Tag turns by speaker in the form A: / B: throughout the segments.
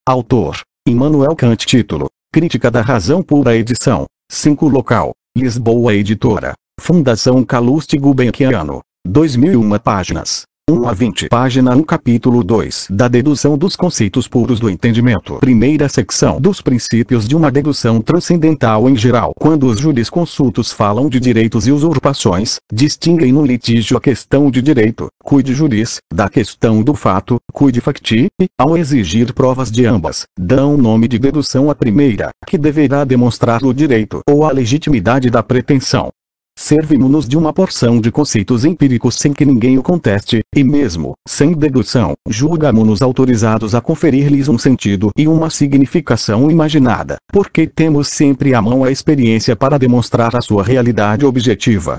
A: Autor: Immanuel Kant. Título: Crítica da Razão Pura. Edição: 5 Local, Lisboa. Editora: Fundação Calouste Gulbenkian. 2001 páginas. 1 a 20. Página 1. Capítulo 2. Da dedução dos conceitos puros do entendimento. Primeira secção. Dos princípios de uma dedução transcendental em geral. Quando os jurisconsultos falam de direitos e usurpações, distinguem no litígio a questão de direito, quid juris, da questão do fato, quid facti, e, ao exigir provas de ambas, dão o nome de dedução à primeira, que deverá demonstrar o direito ou a legitimidade da pretensão. Servimos-nos de uma porção de conceitos empíricos sem que ninguém o conteste, e mesmo, sem dedução, julgamo-nos autorizados a conferir-lhes um sentido e uma significação imaginada, porque temos sempre à mão a experiência para demonstrar a sua realidade objetiva.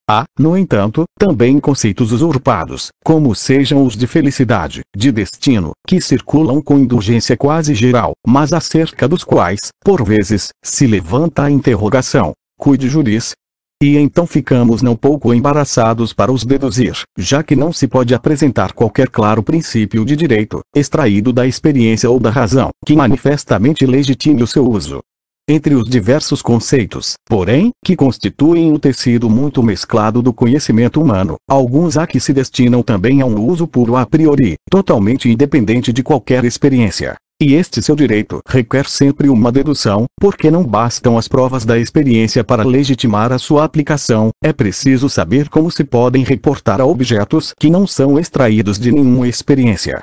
A: Há, no entanto, também conceitos usurpados, como sejam os de felicidade, de destino, que circulam com indulgência quase geral, mas acerca dos quais, por vezes, se levanta a interrogação: quid juris? E então ficamos não pouco embaraçados para os deduzir, já que não se pode apresentar qualquer claro princípio de direito, extraído da experiência ou da razão, que manifestamente legitime o seu uso. Entre os diversos conceitos, porém, que constituem o tecido muito mesclado do conhecimento humano, alguns há que se destinam também a um uso puro a priori, totalmente independente de qualquer experiência. E este seu direito requer sempre uma dedução, porque não bastam as provas da experiência para legitimar a sua aplicação, é preciso saber como se podem reportar a objetos que não são extraídos de nenhuma experiência.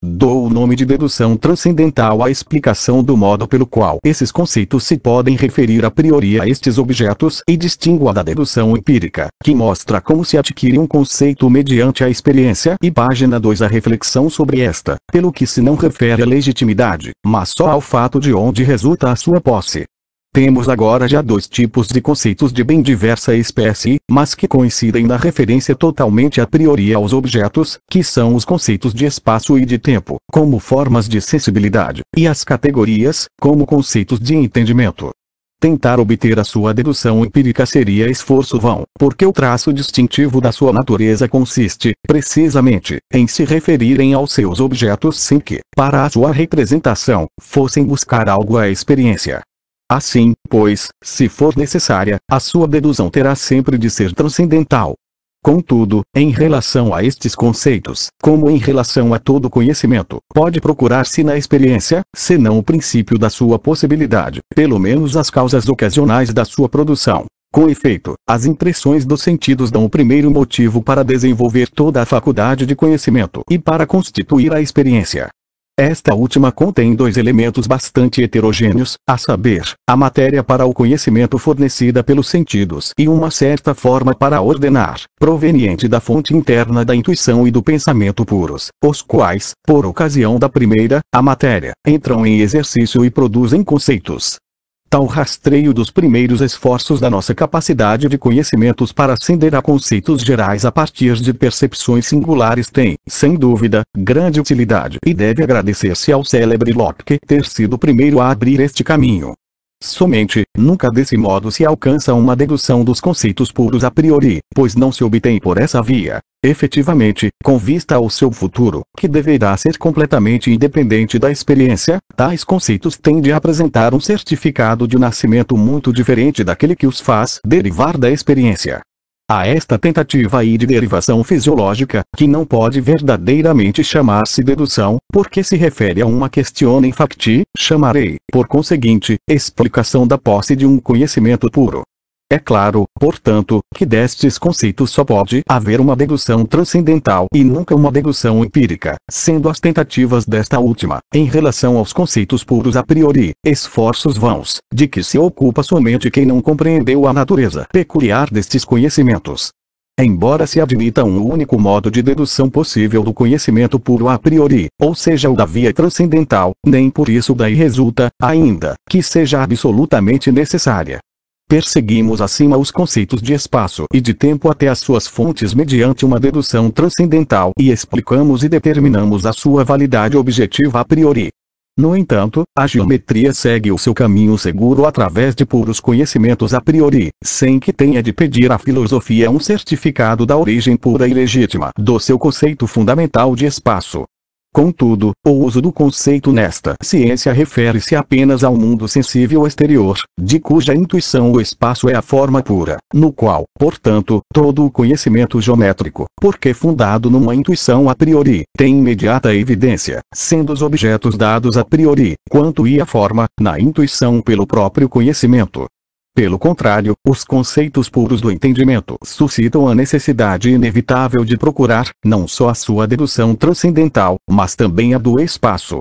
A: Dou o nome de dedução transcendental à explicação do modo pelo qual esses conceitos se podem referir a priori a estes objetos e distingo-a da dedução empírica, que mostra como se adquire um conceito mediante a experiência, e página 2 a reflexão sobre esta, pelo que se não refere à legitimidade, mas só ao fato de onde resulta a sua posse. Temos agora já 2 tipos de conceitos de bem diversa espécie, mas que coincidem na referência totalmente a priori aos objetos, que são os conceitos de espaço e de tempo, como formas de sensibilidade, e as categorias, como conceitos de entendimento. Tentar obter a sua dedução empírica seria esforço vão, porque o traço distintivo da sua natureza consiste, precisamente, em se referirem aos seus objetos sem que, para a sua representação, fossem buscar algo à experiência. Assim, pois, se for necessária, a sua dedução terá sempre de ser transcendental. Contudo, em relação a estes conceitos, como em relação a todo conhecimento, pode procurar-se na experiência, senão o princípio da sua possibilidade, pelo menos as causas ocasionais da sua produção. Com efeito, as impressões dos sentidos dão o primeiro motivo para desenvolver toda a faculdade de conhecimento e para constituir a experiência. Esta última contém 2 elementos bastante heterogêneos, a saber, a matéria para o conhecimento fornecida pelos sentidos e uma certa forma para ordenar, proveniente da fonte interna da intuição e do pensamento puros, os quais, por ocasião da primeira, a matéria, entram em exercício e produzem conceitos. Tal rastreio dos primeiros esforços da nossa capacidade de conhecimentos para ascender a conceitos gerais a partir de percepções singulares tem, sem dúvida, grande utilidade e deve agradecer-se ao célebre Locke ter sido o primeiro a abrir este caminho. Somente, nunca desse modo se alcança uma dedução dos conceitos puros a priori, pois não se obtém por essa via, efetivamente, com vista ao seu futuro, que deverá ser completamente independente da experiência, tais conceitos têm de apresentar um certificado de nascimento muito diferente daquele que os faz derivar da experiência. A esta tentativa aí de derivação fisiológica, que não pode verdadeiramente chamar-se dedução, porque se refere a uma questione facti, chamarei, por conseguinte, explicação da posse de um conhecimento puro. É claro, portanto, que destes conceitos só pode haver uma dedução transcendental e nunca uma dedução empírica, sendo as tentativas desta última, em relação aos conceitos puros a priori, esforços vãos, de que se ocupa somente quem não compreendeu a natureza peculiar destes conhecimentos. Embora se admita um único modo de dedução possível do conhecimento puro a priori, ou seja o da via transcendental, nem por isso daí resulta, ainda, que seja absolutamente necessária. Perseguimos acima os conceitos de espaço e de tempo até as suas fontes mediante uma dedução transcendental e explicamos e determinamos a sua validade objetiva a priori. No entanto, a geometria segue o seu caminho seguro através de puros conhecimentos a priori, sem que tenha de pedir à filosofia um certificado da origem pura e legítima do seu conceito fundamental de espaço. Contudo, o uso do conceito nesta ciência refere-se apenas ao mundo sensível exterior, de cuja intuição o espaço é a forma pura, no qual, portanto, todo o conhecimento geométrico, porque fundado numa intuição a priori, tem imediata evidência, sendo os objetos dados a priori, quanto e a forma, na intuição pelo próprio conhecimento. Pelo contrário, os conceitos puros do entendimento suscitam a necessidade inevitável de procurar, não só a sua dedução transcendental, mas também a do espaço.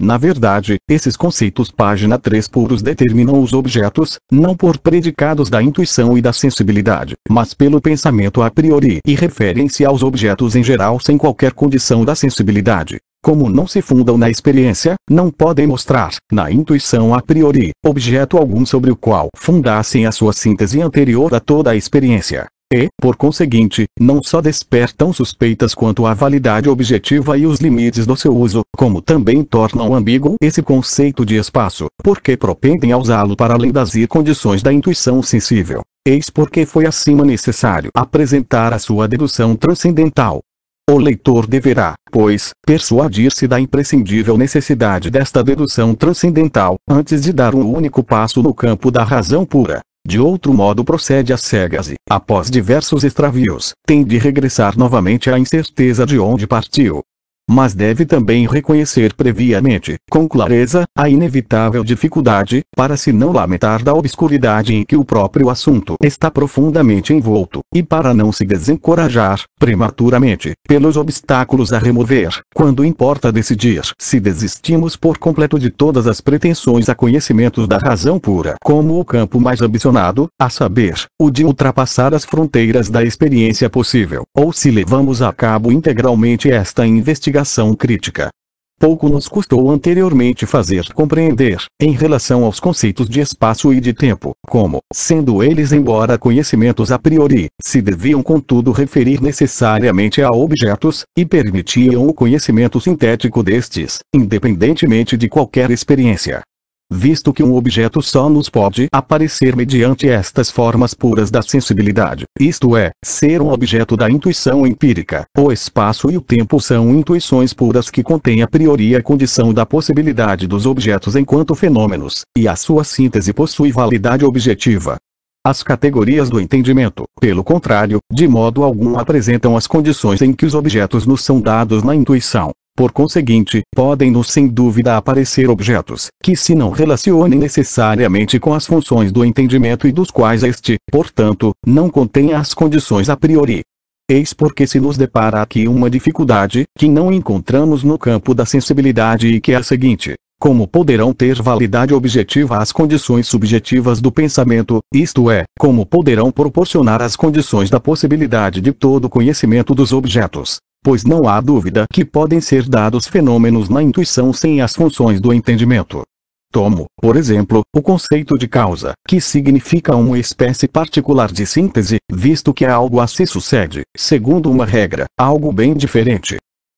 A: Na verdade, esses conceitos página 3 puros determinam os objetos, não por predicados da intuição e da sensibilidade, mas pelo pensamento a priori e referem-se aos objetos em geral sem qualquer condição da sensibilidade. Como não se fundam na experiência, não podem mostrar, na intuição a priori, objeto algum sobre o qual fundassem a sua síntese anterior a toda a experiência. E, por conseguinte, não só despertam suspeitas quanto à validade objetiva e os limites do seu uso, como também tornam ambíguo esse conceito de espaço, porque propendem a usá-lo para além das condições da intuição sensível. Eis porque foi acima necessário apresentar a sua dedução transcendental. O leitor deverá, pois, persuadir-se da imprescindível necessidade desta dedução transcendental, antes de dar um único passo no campo da razão pura. De outro modo procede às cegas e, após diversos extravios, tem de regressar novamente à incerteza de onde partiu. Mas deve também reconhecer previamente, com clareza, a inevitável dificuldade, para se não lamentar da obscuridade em que o próprio assunto está profundamente envolto, e para não se desencorajar, prematuramente, pelos obstáculos a remover, quando importa decidir se desistimos por completo de todas as pretensões a conhecimentos da razão pura como o campo mais ambicionado, a saber, o de ultrapassar as fronteiras da experiência possível, ou se levamos a cabo integralmente esta investigação crítica. Pouco nos custou anteriormente fazer compreender, em relação aos conceitos de espaço e de tempo, como, sendo eles embora conhecimentos a priori, se deviam contudo referir necessariamente a objetos, e permitiam o conhecimento sintético destes, independentemente de qualquer experiência. Visto que um objeto só nos pode aparecer mediante estas formas puras da sensibilidade, isto é, ser um objeto da intuição empírica, o espaço e o tempo são intuições puras que contêm a priori a condição da possibilidade dos objetos enquanto fenômenos, e a sua síntese possui validade objetiva. As categorias do entendimento, pelo contrário, de modo algum apresentam as condições em que os objetos nos são dados na intuição. Por conseguinte, podem-nos sem dúvida aparecer objetos, que se não relacionem necessariamente com as funções do entendimento e dos quais este, portanto, não contém as condições a priori. Eis porque se nos depara aqui uma dificuldade, que não encontramos no campo da sensibilidade e que é a seguinte: como poderão ter validade objetiva as condições subjetivas do pensamento, isto é, como poderão proporcionar as condições da possibilidade de todo conhecimento dos objetos? Pois não há dúvida que podem ser dados fenômenos na intuição sem as funções do entendimento. Tomo, por exemplo, o conceito de causa, que significa uma espécie particular de síntese, visto que algo a se sucede, segundo uma regra, algo bem diferente.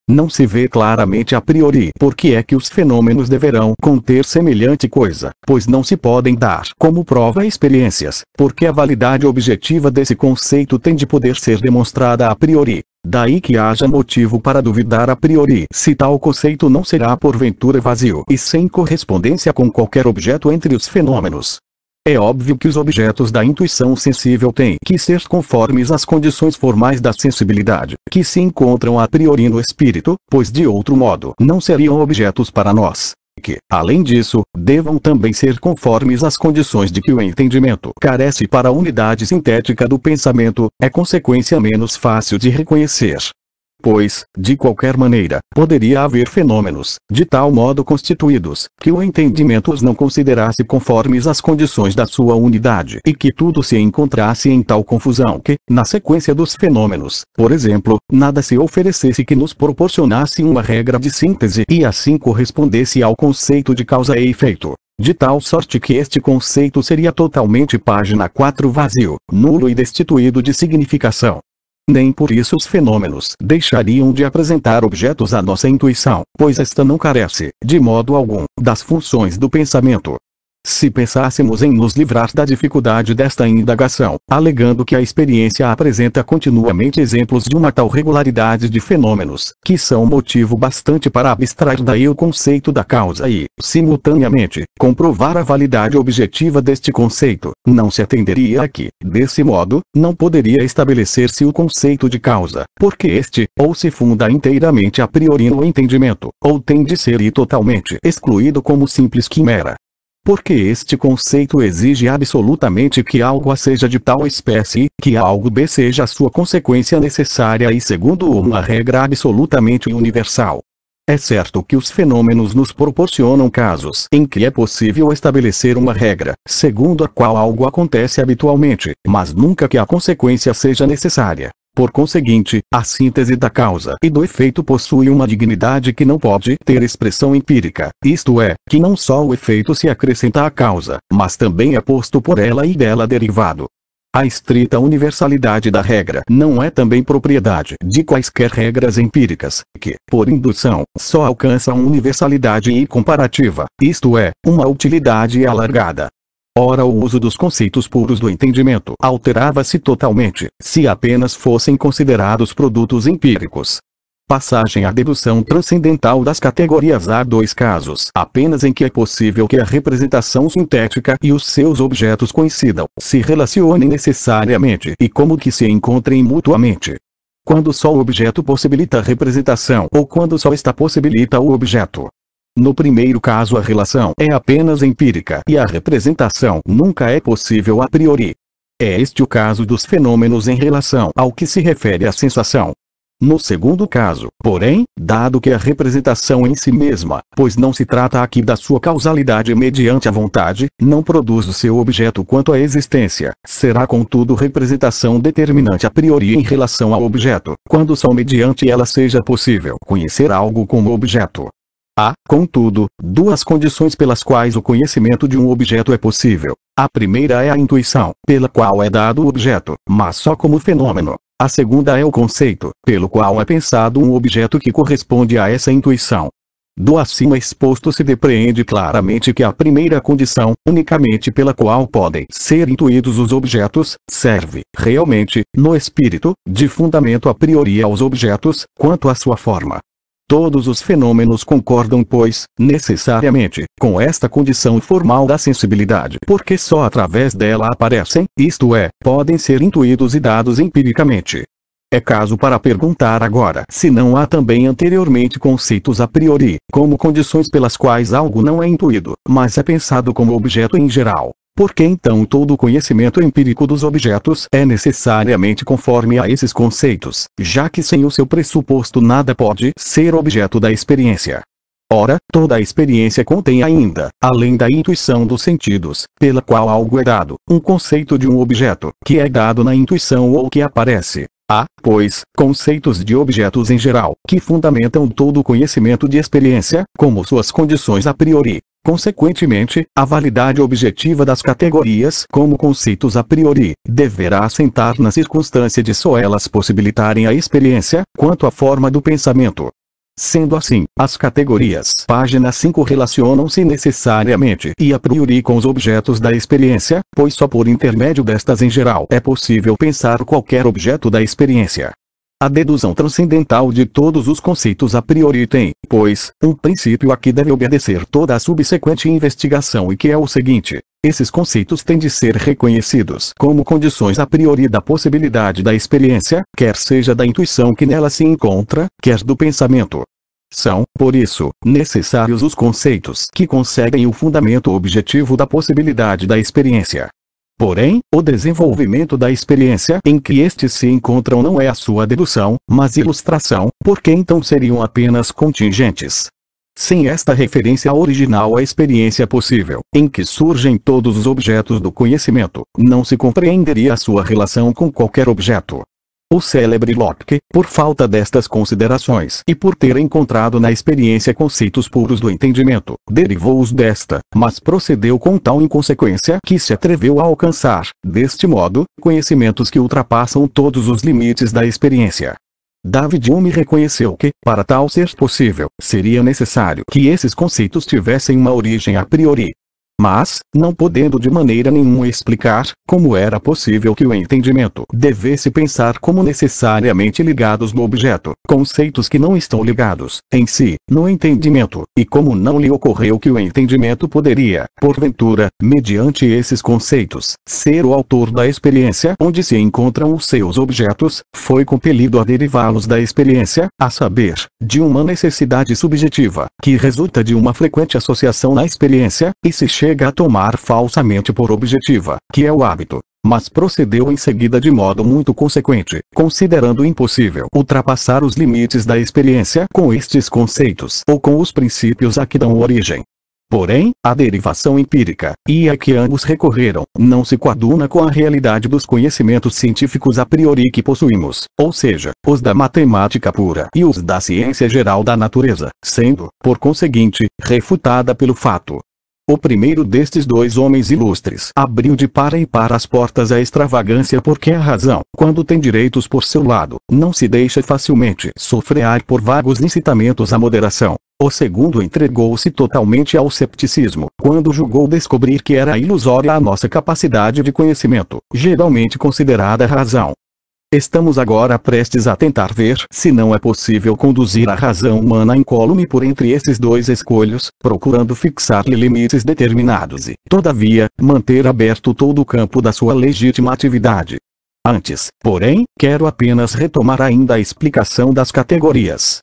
A: Não se vê claramente a priori por que é que os fenômenos deverão conter semelhante coisa, pois não se podem dar como prova experiências, porque a validade objetiva desse conceito tem de poder ser demonstrada a priori. Daí que haja motivo para duvidar a priori se tal conceito não será porventura vazio e sem correspondência com qualquer objeto entre os fenômenos. É óbvio que os objetos da intuição sensível têm que ser conformes às condições formais da sensibilidade, que se encontram a priori no espírito, pois de outro modo não seriam objetos para nós. Que, além disso, devam também ser conformes às condições de que o entendimento carece para a unidade sintética do pensamento, é consequência menos fácil de reconhecer. Pois, de qualquer maneira, poderia haver fenômenos, de tal modo constituídos, que o entendimento os não considerasse conformes às condições da sua unidade e que tudo se encontrasse em tal confusão que, na sequência dos fenômenos, por exemplo, nada se oferecesse que nos proporcionasse uma regra de síntese e assim correspondesse ao conceito de causa e efeito. De tal sorte que este conceito seria totalmente página 4 vazio, nulo e destituído de significação. Nem por isso os fenômenos deixariam de apresentar objetos à nossa intuição, pois esta não carece, de modo algum, das funções do pensamento. Se pensássemos em nos livrar da dificuldade desta indagação, alegando que a experiência apresenta continuamente exemplos de uma tal regularidade de fenômenos, que são motivo bastante para abstrair daí o conceito da causa e, simultaneamente, comprovar a validade objetiva deste conceito, não se atenderia a que, desse modo, não poderia estabelecer-se o conceito de causa, porque este, ou se funda inteiramente a priori no entendimento, ou tem de ser totalmente excluído como simples quimera. Porque este conceito exige absolutamente que algo A seja de tal espécie, que algo B seja a sua consequência necessária e segundo uma regra absolutamente universal. É certo que os fenômenos nos proporcionam casos em que é possível estabelecer uma regra, segundo a qual algo acontece habitualmente, mas nunca que a consequência seja necessária. Por conseguinte, a síntese da causa e do efeito possui uma dignidade que não pode ter expressão empírica, isto é, que não só o efeito se acrescenta à causa, mas também é posto por ela e dela derivado. A estrita universalidade da regra não é também propriedade de quaisquer regras empíricas, que, por indução, só alcançam universalidade e comparativa, isto é, uma utilidade alargada. Ora, o uso dos conceitos puros do entendimento alterava-se totalmente, se apenas fossem considerados produtos empíricos. Passagem à dedução transcendental das categorias. Há dois casos apenas em que é possível que a representação sintética e os seus objetos coincidam, se relacionem necessariamente e como que se encontrem mutuamente. Quando só o objeto possibilita a representação ou quando só esta possibilita o objeto. No primeiro caso a relação é apenas empírica e a representação nunca é possível a priori. É este o caso dos fenômenos em relação ao que se refere à sensação. No segundo caso, porém, dado que a representação em si mesma, pois não se trata aqui da sua causalidade mediante a vontade, não produz o seu objeto quanto à existência, será contudo representação determinante a priori em relação ao objeto, quando só mediante ela seja possível conhecer algo como objeto. Há, contudo, duas condições pelas quais o conhecimento de um objeto é possível. A primeira é a intuição, pela qual é dado o objeto, mas só como fenômeno. A segunda é o conceito, pelo qual é pensado um objeto que corresponde a essa intuição. Do acima exposto se depreende claramente que a primeira condição, unicamente pela qual podem ser intuídos os objetos, serve, realmente, no espírito, de fundamento a priori aos objetos, quanto à sua forma. Todos os fenômenos concordam, pois, necessariamente, com esta condição formal da sensibilidade, porque só através dela aparecem, isto é, podem ser intuídos e dados empiricamente. É caso para perguntar agora se não há também anteriormente conceitos a priori, como condições pelas quais algo não é intuído, mas é pensado como objeto em geral. Porque então todo o conhecimento empírico dos objetos é necessariamente conforme a esses conceitos, já que sem o seu pressuposto nada pode ser objeto da experiência. Ora, toda a experiência contém ainda, além da intuição dos sentidos, pela qual algo é dado, um conceito de um objeto, que é dado na intuição ou que aparece. Há, pois, conceitos de objetos em geral, que fundamentam todo o conhecimento de experiência, como suas condições a priori. Consequentemente, a validade objetiva das categorias como conceitos a priori, deverá assentar na circunstância de só elas possibilitarem a experiência, quanto à forma do pensamento. Sendo assim, as categorias página 5 relacionam-se necessariamente e a priori com os objetos da experiência, pois só por intermédio destas em geral é possível pensar qualquer objeto da experiência. A dedução transcendental de todos os conceitos a priori tem, pois, um princípio a que deve obedecer toda a subsequente investigação e que é o seguinte: esses conceitos têm de ser reconhecidos como condições a priori da possibilidade da experiência, quer seja da intuição que nela se encontra, quer do pensamento. São, por isso, necessários os conceitos que conseguem o fundamento objetivo da possibilidade da experiência. Porém, o desenvolvimento da experiência em que estes se encontram não é a sua dedução, mas ilustração, porque então seriam apenas contingentes. Sem esta referência original à experiência possível, em que surgem todos os objetos do conhecimento, não se compreenderia a sua relação com qualquer objeto. O célebre Locke, por falta destas considerações e por ter encontrado na experiência conceitos puros do entendimento, derivou-os desta, mas procedeu com tal inconsequência que se atreveu a alcançar, deste modo, conhecimentos que ultrapassam todos os limites da experiência. David Hume reconheceu que, para tal ser possível, seria necessário que esses conceitos tivessem uma origem a priori. Mas, não podendo de maneira nenhuma explicar como era possível que o entendimento devesse pensar como necessariamente ligados no objeto, conceitos que não estão ligados, em si, no entendimento, e como não lhe ocorreu que o entendimento poderia, porventura, mediante esses conceitos, ser o autor da experiência onde se encontram os seus objetos, foi compelido a derivá-los da experiência, a saber, de uma necessidade subjetiva, que resulta de uma frequente associação na experiência, e se chega a tomar falsamente por objetiva, que é o hábito. Mas procedeu em seguida de modo muito consequente, considerando impossível ultrapassar os limites da experiência com estes conceitos ou com os princípios a que dão origem. Porém, a derivação empírica, e a que ambos recorreram, não se coaduna com a realidade dos conhecimentos científicos a priori que possuímos, ou seja, os da matemática pura e os da ciência geral da natureza, sendo, por conseguinte, refutada pelo fato. O primeiro destes dois homens ilustres abriu de par em par as portas à extravagância porque a razão, quando tem direitos por seu lado, não se deixa facilmente sofrear por vagos incitamentos à moderação. O segundo entregou-se totalmente ao cepticismo, quando julgou descobrir que era ilusória a nossa capacidade de conhecimento, geralmente considerada razão. Estamos agora prestes a tentar ver se não é possível conduzir a razão humana incólume por entre esses dois escolhos, procurando fixar-lhe limites determinados e, todavia, manter aberto todo o campo da sua legítima atividade. Antes, porém, quero apenas retomar ainda a explicação das categorias.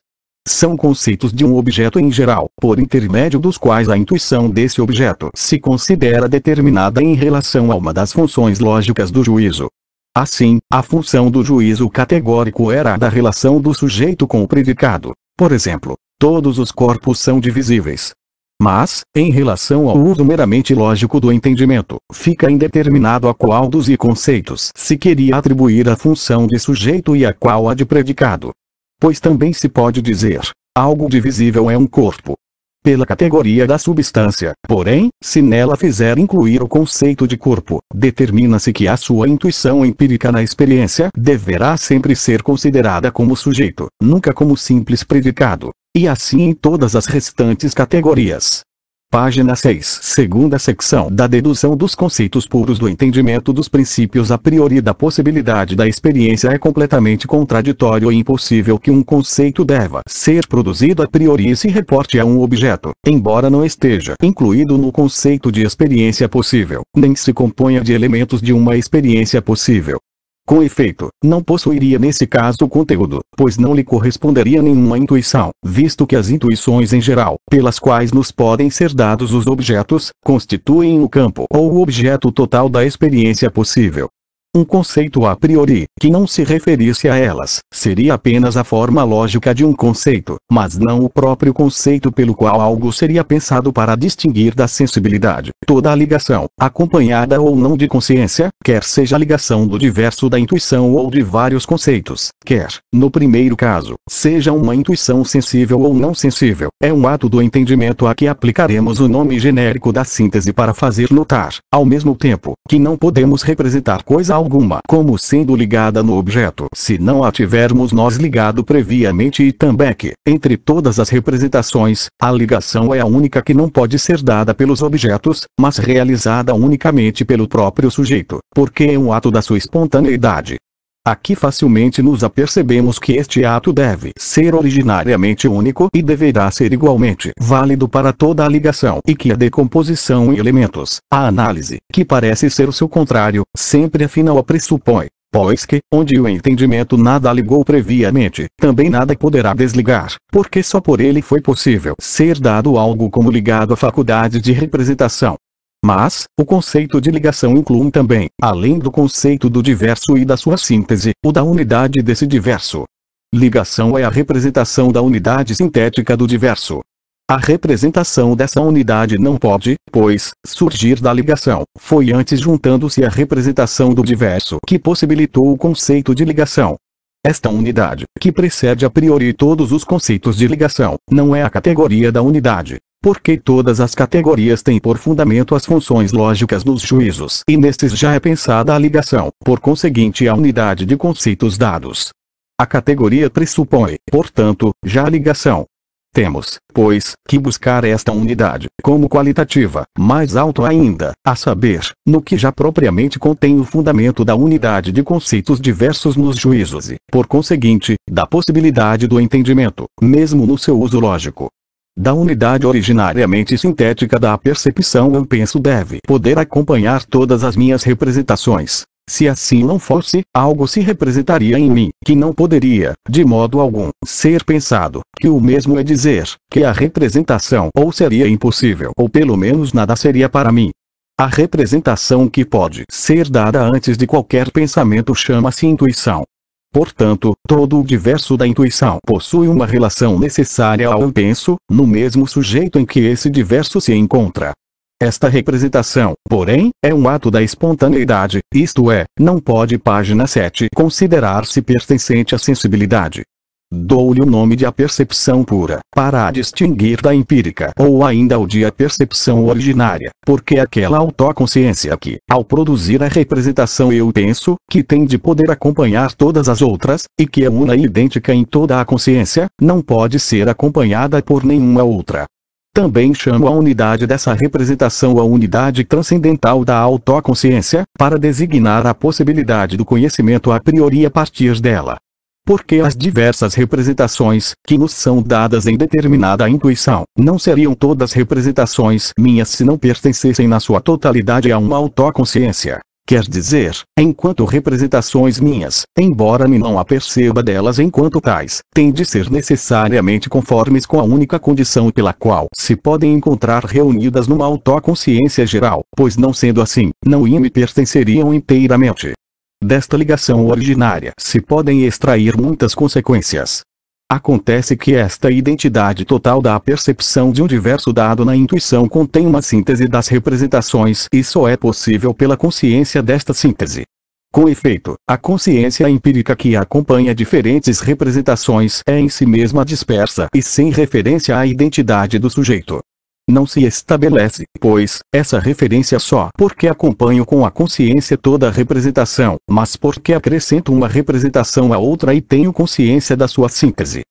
A: São conceitos de um objeto em geral, por intermédio dos quais a intuição desse objeto se considera determinada em relação a uma das funções lógicas do juízo. Assim, a função do juízo categórico era a da relação do sujeito com o predicado. Por exemplo, todos os corpos são divisíveis. Mas, em relação ao uso meramente lógico do entendimento, fica indeterminado a qual dos conceitos se queria atribuir a função de sujeito e a qual a de predicado. Pois também se pode dizer, algo divisível é um corpo. Pela categoria da substância, porém, se nela fizer incluir o conceito de corpo, determina-se que a sua intuição empírica na experiência deverá sempre ser considerada como sujeito, nunca como simples predicado. E assim em todas as restantes categorias. Página 6. Segunda secção da dedução dos conceitos puros do entendimento dos princípios a priori da possibilidade da experiência é completamente contraditório e impossível que um conceito deva ser produzido a priori e se reporte a um objeto, embora não esteja incluído no conceito de experiência possível, nem se componha de elementos de uma experiência possível. Com efeito, não possuiria nesse caso conteúdo, pois não lhe corresponderia nenhuma intuição, visto que as intuições em geral, pelas quais nos podem ser dados os objetos, constituem o campo ou o objeto total da experiência possível. Um conceito a priori, que não se referisse a elas, seria apenas a forma lógica de um conceito, mas não o próprio conceito pelo qual algo seria pensado para distinguir da sensibilidade. Toda a ligação, acompanhada ou não de consciência, quer seja a ligação do diverso da intuição ou de vários conceitos, quer, no primeiro caso, seja uma intuição sensível ou não sensível, é um ato do entendimento a que aplicaremos o nome genérico da síntese para fazer notar, ao mesmo tempo, que não podemos representar coisa alguma como sendo ligada no objeto se não a tivermos nós ligado previamente e também que, entre todas as representações, a ligação é a única que não pode ser dada pelos objetos, mas realizada unicamente pelo próprio sujeito, porque é um ato da sua espontaneidade. Aqui facilmente nos apercebemos que este ato deve ser originariamente único e deverá ser igualmente válido para toda a ligação e que a decomposição em elementos, a análise, que parece ser o seu contrário, sempre afinal a pressupõe. Pois que, onde o entendimento nada ligou previamente, também nada poderá desligar, porque só por ele foi possível ser dado algo como ligado à faculdade de representação. Mas, o conceito de ligação inclui também, além do conceito do diverso e da sua síntese, o da unidade desse diverso. Ligação é a representação da unidade sintética do diverso. A representação dessa unidade não pode, pois, surgir da ligação. Foi antes juntando-se a representação do diverso que possibilitou o conceito de ligação. Esta unidade, que precede a priori todos os conceitos de ligação, não é a categoria da unidade. Porque todas as categorias têm por fundamento as funções lógicas dos juízos, e nestes já é pensada a ligação, por conseguinte a unidade de conceitos dados. A categoria pressupõe, portanto, já a ligação. Temos, pois, que buscar esta unidade, como qualitativa, mais alto ainda, a saber, no que já propriamente contém o fundamento da unidade de conceitos diversos nos juízos e, por conseguinte, da possibilidade do entendimento, mesmo no seu uso lógico. Da unidade originariamente sintética da percepção eu penso deve poder acompanhar todas as minhas representações. Se assim não fosse, algo se representaria em mim, que não poderia, de modo algum, ser pensado, que o mesmo é dizer, que a representação ou seria impossível ou pelo menos nada seria para mim. A representação que pode ser dada antes de qualquer pensamento chama-se intuição. Portanto, todo o diverso da intuição possui uma relação necessária ao eu penso, no mesmo sujeito em que esse diverso se encontra. Esta representação, porém, é um ato da espontaneidade, isto é, não pode página 7 considerar-se pertencente à sensibilidade. Dou-lhe o nome de apercepção pura, para a distinguir da empírica ou ainda o de apercepção originária, porque aquela autoconsciência que, ao produzir a representação eu penso, que tem de poder acompanhar todas as outras, e que é una e idêntica em toda a consciência, não pode ser acompanhada por nenhuma outra. Também chamo a unidade dessa representação a unidade transcendental da autoconsciência, para designar a possibilidade do conhecimento a priori a partir dela. Porque as diversas representações, que nos são dadas em determinada intuição, não seriam todas representações minhas se não pertencessem na sua totalidade a uma autoconsciência. Quer dizer, enquanto representações minhas, embora me não aperceba delas enquanto tais, têm de ser necessariamente conformes com a única condição pela qual se podem encontrar reunidas numa autoconsciência geral, pois não sendo assim, não me pertenceriam inteiramente. Desta ligação originária se podem extrair muitas consequências. Acontece que esta identidade total da percepção de um diverso dado na intuição contém uma síntese das representações e só é possível pela consciência desta síntese. Com efeito, a consciência empírica que acompanha diferentes representações é em si mesma dispersa e sem referência à identidade do sujeito. Não se estabelece, pois, essa referência só porque acompanho com a consciência toda a representação, mas porque acrescento uma representação a outra e tenho consciência da sua síntese.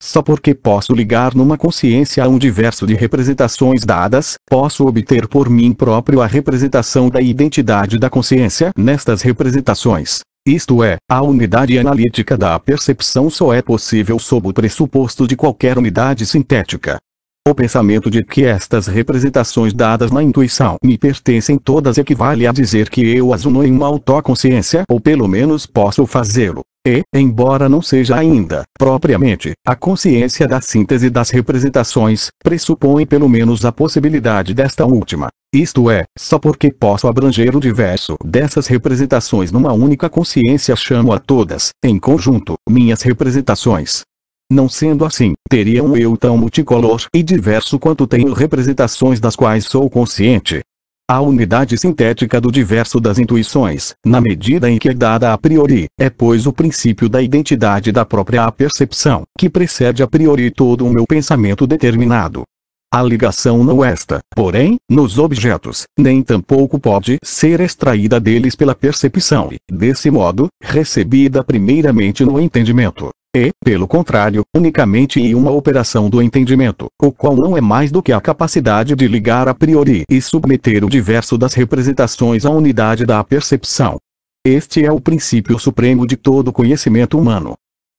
A: Só porque posso ligar numa consciência a um diverso de representações dadas, posso obter por mim próprio a representação da identidade da consciência nestas representações. Isto é, a unidade analítica da percepção só é possível sob o pressuposto de qualquer unidade sintética. O pensamento de que estas representações dadas na intuição me pertencem todas equivale a dizer que eu as uno em uma autoconsciência ou pelo menos posso fazê-lo. E, embora não seja ainda, propriamente, a consciência da síntese das representações, pressupõe pelo menos a possibilidade desta última. Isto é, só porque posso abranger o diverso dessas representações numa única consciência chamo a todas, em conjunto, minhas representações. Não sendo assim, teria um eu tão multicolor e diverso quanto tenho representações das quais sou consciente. A unidade sintética do diverso das intuições, na medida em que é dada a priori, é pois o princípio da identidade da própria percepção, que precede a priori todo o meu pensamento determinado. A ligação não está, porém, nos objetos, nem tampouco pode ser extraída deles pela percepção e, desse modo, recebida primeiramente no entendimento. E, pelo contrário, unicamente em uma operação do entendimento, o qual não é mais do que a capacidade de ligar a priori e submeter o diverso das representações à unidade da percepção. Este é o princípio supremo de todo conhecimento humano.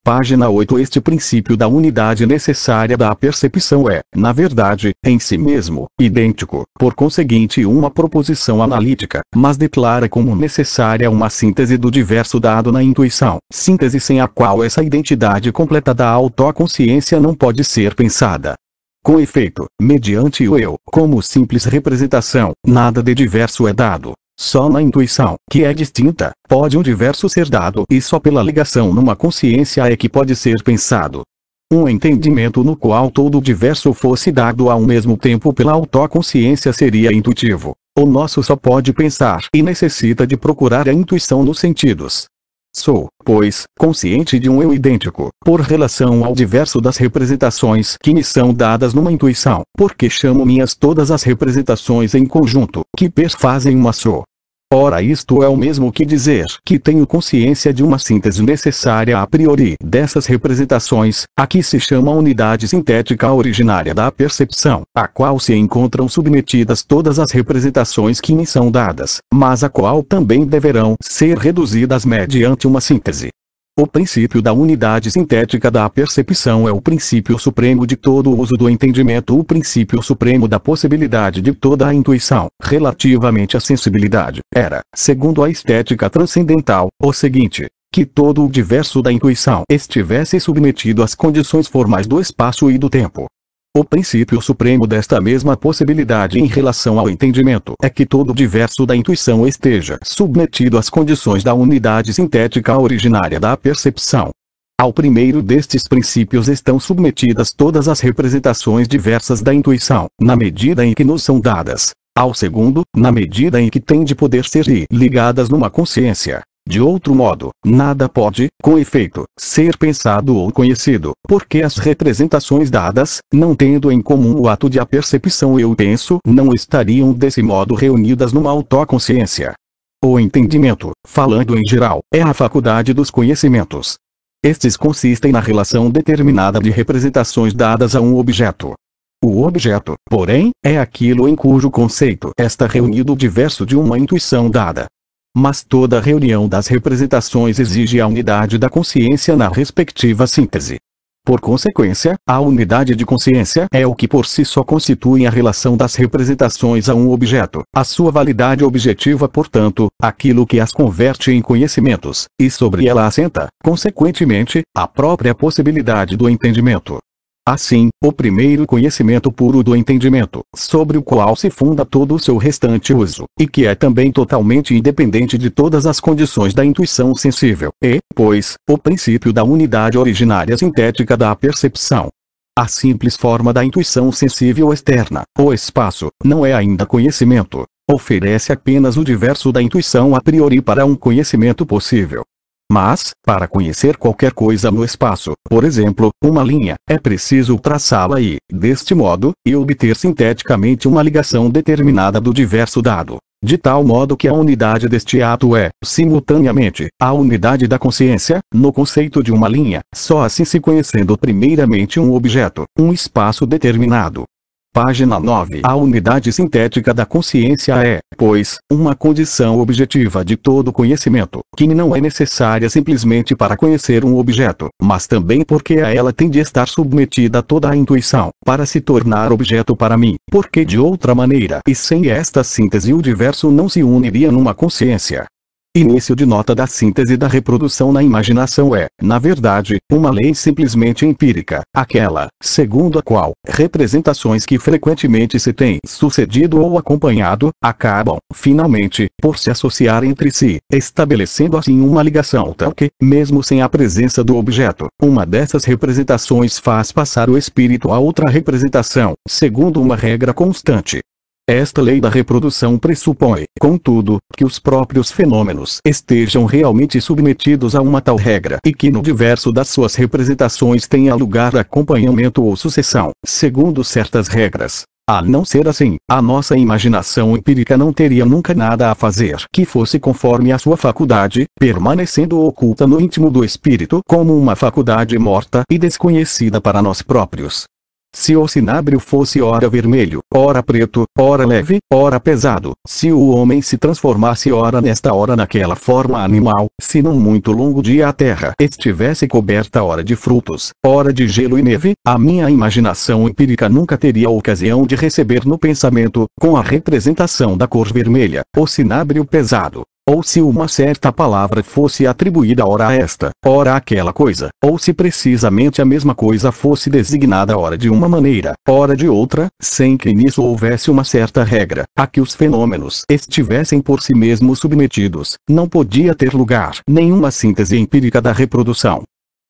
A: Página 8. Este princípio da unidade necessária da percepção é, na verdade, em si mesmo, idêntico, por conseguinte uma proposição analítica, mas declara como necessária uma síntese do diverso dado na intuição, síntese sem a qual essa identidade completa da autoconsciência não pode ser pensada. Com efeito, mediante o eu, como simples representação, nada de diverso é dado. Só na intuição, que é distinta, pode um diverso ser dado e só pela ligação numa consciência é que pode ser pensado. Um entendimento no qual todo o diverso fosse dado ao mesmo tempo pela autoconsciência seria intuitivo. O nosso só pode pensar e necessita de procurar a intuição nos sentidos. Sou, pois, consciente de um eu idêntico, por relação ao diverso das representações que me são dadas numa intuição, porque chamo minhas todas as representações em conjunto, que perfazem uma só. Ora, isto é o mesmo que dizer que tenho consciência de uma síntese necessária a priori dessas representações, a que se chama unidade sintética originária da percepção, a qual se encontram submetidas todas as representações que me são dadas, mas a qual também deverão ser reduzidas mediante uma síntese. O princípio da unidade sintética da percepção é o princípio supremo de todo o uso do entendimento, o princípio supremo da possibilidade de toda a intuição, relativamente à sensibilidade. Era, segundo a estética transcendental, o seguinte: que todo o diverso da intuição estivesse submetido às condições formais do espaço e do tempo. O princípio supremo desta mesma possibilidade em relação ao entendimento é que todo o diverso da intuição esteja submetido às condições da unidade sintética originária da percepção. Ao primeiro destes princípios estão submetidas todas as representações diversas da intuição, na medida em que nos são dadas. Ao segundo, na medida em que têm de poder ser ligadas numa consciência. De outro modo, nada pode, com efeito, ser pensado ou conhecido, porque as representações dadas, não tendo em comum o ato de a percepção e o penso, não estariam desse modo reunidas numa autoconsciência. O entendimento, falando em geral, é a faculdade dos conhecimentos. Estes consistem na relação determinada de representações dadas a um objeto. O objeto, porém, é aquilo em cujo conceito está reunido o diverso de uma intuição dada. Mas toda reunião das representações exige a unidade da consciência na respectiva síntese. Por consequência, a unidade de consciência é o que por si só constitui a relação das representações a um objeto, a sua validade objetiva, portanto, aquilo que as converte em conhecimentos, e sobre ela assenta, consequentemente, a própria possibilidade do entendimento. Assim, o primeiro conhecimento puro do entendimento, sobre o qual se funda todo o seu restante uso, e que é também totalmente independente de todas as condições da intuição sensível, é, pois, o princípio da unidade originária sintética da percepção. A simples forma da intuição sensível externa, o espaço, não é ainda conhecimento, oferece apenas o diverso da intuição a priori para um conhecimento possível. Mas, para conhecer qualquer coisa no espaço, por exemplo, uma linha, é preciso traçá-la e, deste modo, obter sinteticamente uma ligação determinada do diverso dado, de tal modo que a unidade deste ato é, simultaneamente, a unidade da consciência, no conceito de uma linha, só assim se conhecendo primeiramente um objeto, um espaço determinado. Página 9. A unidade sintética da consciência é, pois, uma condição objetiva de todo conhecimento, que não é necessária simplesmente para conhecer um objeto, mas também porque a ela tem de estar submetida toda a intuição, para se tornar objeto para mim, porque de outra maneira e sem esta síntese o diverso não se uniria numa consciência. Início de nota da síntese da reprodução na imaginação é, na verdade, uma lei simplesmente empírica, aquela, segundo a qual, representações que frequentemente se têm sucedido ou acompanhado, acabam, finalmente, por se associar entre si, estabelecendo assim uma ligação tal que, mesmo sem a presença do objeto, uma dessas representações faz passar o espírito a outra representação, segundo uma regra constante. Esta lei da reprodução pressupõe, contudo, que os próprios fenômenos estejam realmente submetidos a uma tal regra e que no diverso das suas representações tenha lugar acompanhamento ou sucessão, segundo certas regras. A não ser assim, a nossa imaginação empírica não teria nunca nada a fazer que fosse conforme a sua faculdade, permanecendo oculta no íntimo do espírito como uma faculdade morta e desconhecida para nós próprios. Se o cinábrio fosse ora vermelho, ora preto, ora leve, ora pesado, se o homem se transformasse ora nesta ora naquela forma animal, se num muito longo dia a terra estivesse coberta ora de frutos, ora de gelo e neve, a minha imaginação empírica nunca teria ocasião de receber no pensamento, com a representação da cor vermelha, o cinábrio pesado. Ou se uma certa palavra fosse atribuída ora a esta, ora àquela coisa, ou se precisamente a mesma coisa fosse designada ora de uma maneira, ora de outra, sem que nisso houvesse uma certa regra, a que os fenômenos estivessem por si mesmos submetidos, não podia ter lugar nenhuma síntese empírica da reprodução.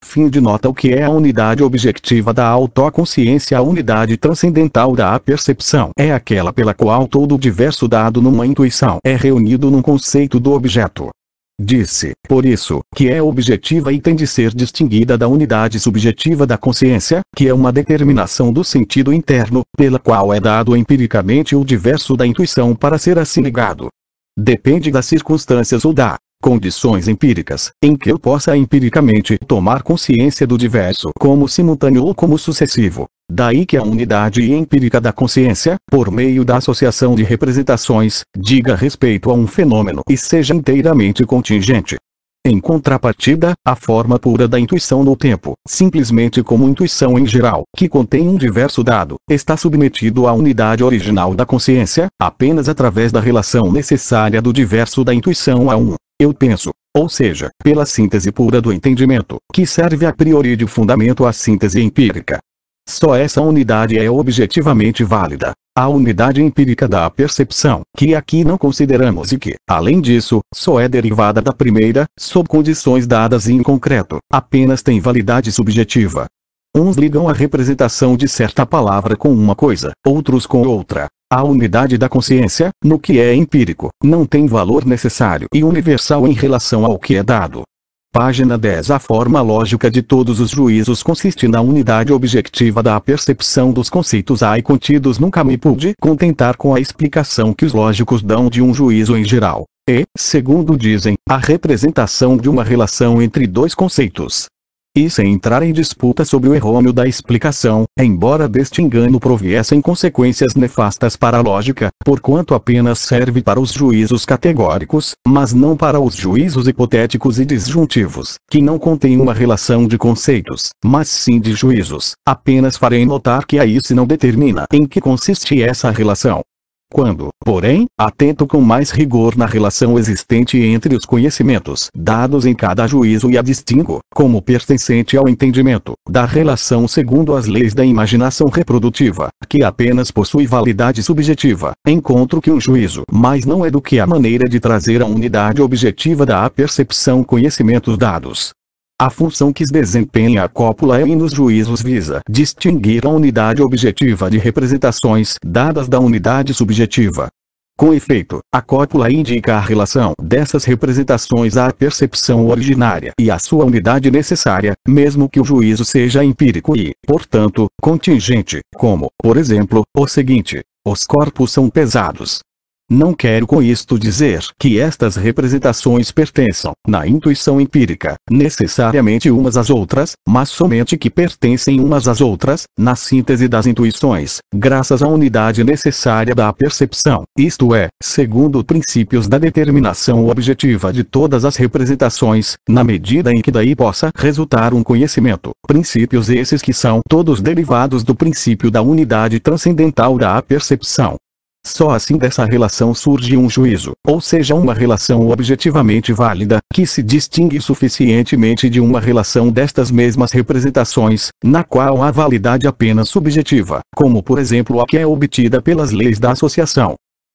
A: Fim de nota. O que é a unidade objetiva da autoconsciência? A unidade transcendental da percepção é aquela pela qual todo o diverso dado numa intuição é reunido num conceito do objeto. Disse, por isso, que é objetiva e tem de ser distinguida da unidade subjetiva da consciência, que é uma determinação do sentido interno, pela qual é dado empiricamente o diverso da intuição para ser assim ligado. Depende das circunstâncias ou da condições empíricas, em que eu possa empiricamente tomar consciência do diverso como simultâneo ou como sucessivo. Daí que a unidade empírica da consciência, por meio da associação de representações, diga respeito a um fenômeno e seja inteiramente contingente. Em contrapartida, a forma pura da intuição no tempo, simplesmente como intuição em geral, que contém um diverso dado, está submetido à unidade original da consciência, apenas através da relação necessária do diverso da intuição a um eu penso, ou seja, pela síntese pura do entendimento, que serve a priori de fundamento à síntese empírica. Só essa unidade é objetivamente válida. A unidade empírica da percepção, que aqui não consideramos e que, além disso, só é derivada da primeira, sob condições dadas e em concreto, apenas tem validade subjetiva. Uns ligam a representação de certa palavra com uma coisa, outros com outra. A unidade da consciência, no que é empírico, não tem valor necessário e universal em relação ao que é dado. Página 10. A forma lógica de todos os juízos consiste na unidade objetiva da percepção dos conceitos aí contidos. Nunca me pude contentar com a explicação que os lógicos dão de um juízo em geral, e, segundo dizem, a representação de uma relação entre dois conceitos. E sem entrar em disputa sobre o errôneo da explicação, embora deste engano proviessem consequências nefastas para a lógica, porquanto apenas serve para os juízos categóricos, mas não para os juízos hipotéticos e disjuntivos, que não contêm uma relação de conceitos, mas sim de juízos, apenas farei notar que aí se não determina em que consiste essa relação. Quando, porém, atento com mais rigor na relação existente entre os conhecimentos dados em cada juízo e a distingo, como pertencente ao entendimento, da relação segundo as leis da imaginação reprodutiva, que apenas possui validade subjetiva, encontro que um juízo mais não é do que a maneira de trazer a unidade objetiva da percepção conhecimentos dados. A função que desempenha a cópula e nos juízos visa distinguir a unidade objetiva de representações dadas da unidade subjetiva. Com efeito, a cópula indica a relação dessas representações à percepção originária e à sua unidade necessária, mesmo que o juízo seja empírico e, portanto, contingente, como, por exemplo, o seguinte: os corpos são pesados. Não quero com isto dizer que estas representações pertençam, na intuição empírica, necessariamente umas às outras, mas somente que pertencem umas às outras, na síntese das intuições, graças à unidade necessária da percepção, isto é, segundo princípios da determinação objetiva de todas as representações, na medida em que daí possa resultar um conhecimento, princípios esses que são todos derivados do princípio da unidade transcendental da percepção. Só assim dessa relação surge um juízo, ou seja uma relação objetivamente válida, que se distingue suficientemente de uma relação destas mesmas representações, na qual há validade apenas subjetiva, como por exemplo a que é obtida pelas leis da associação.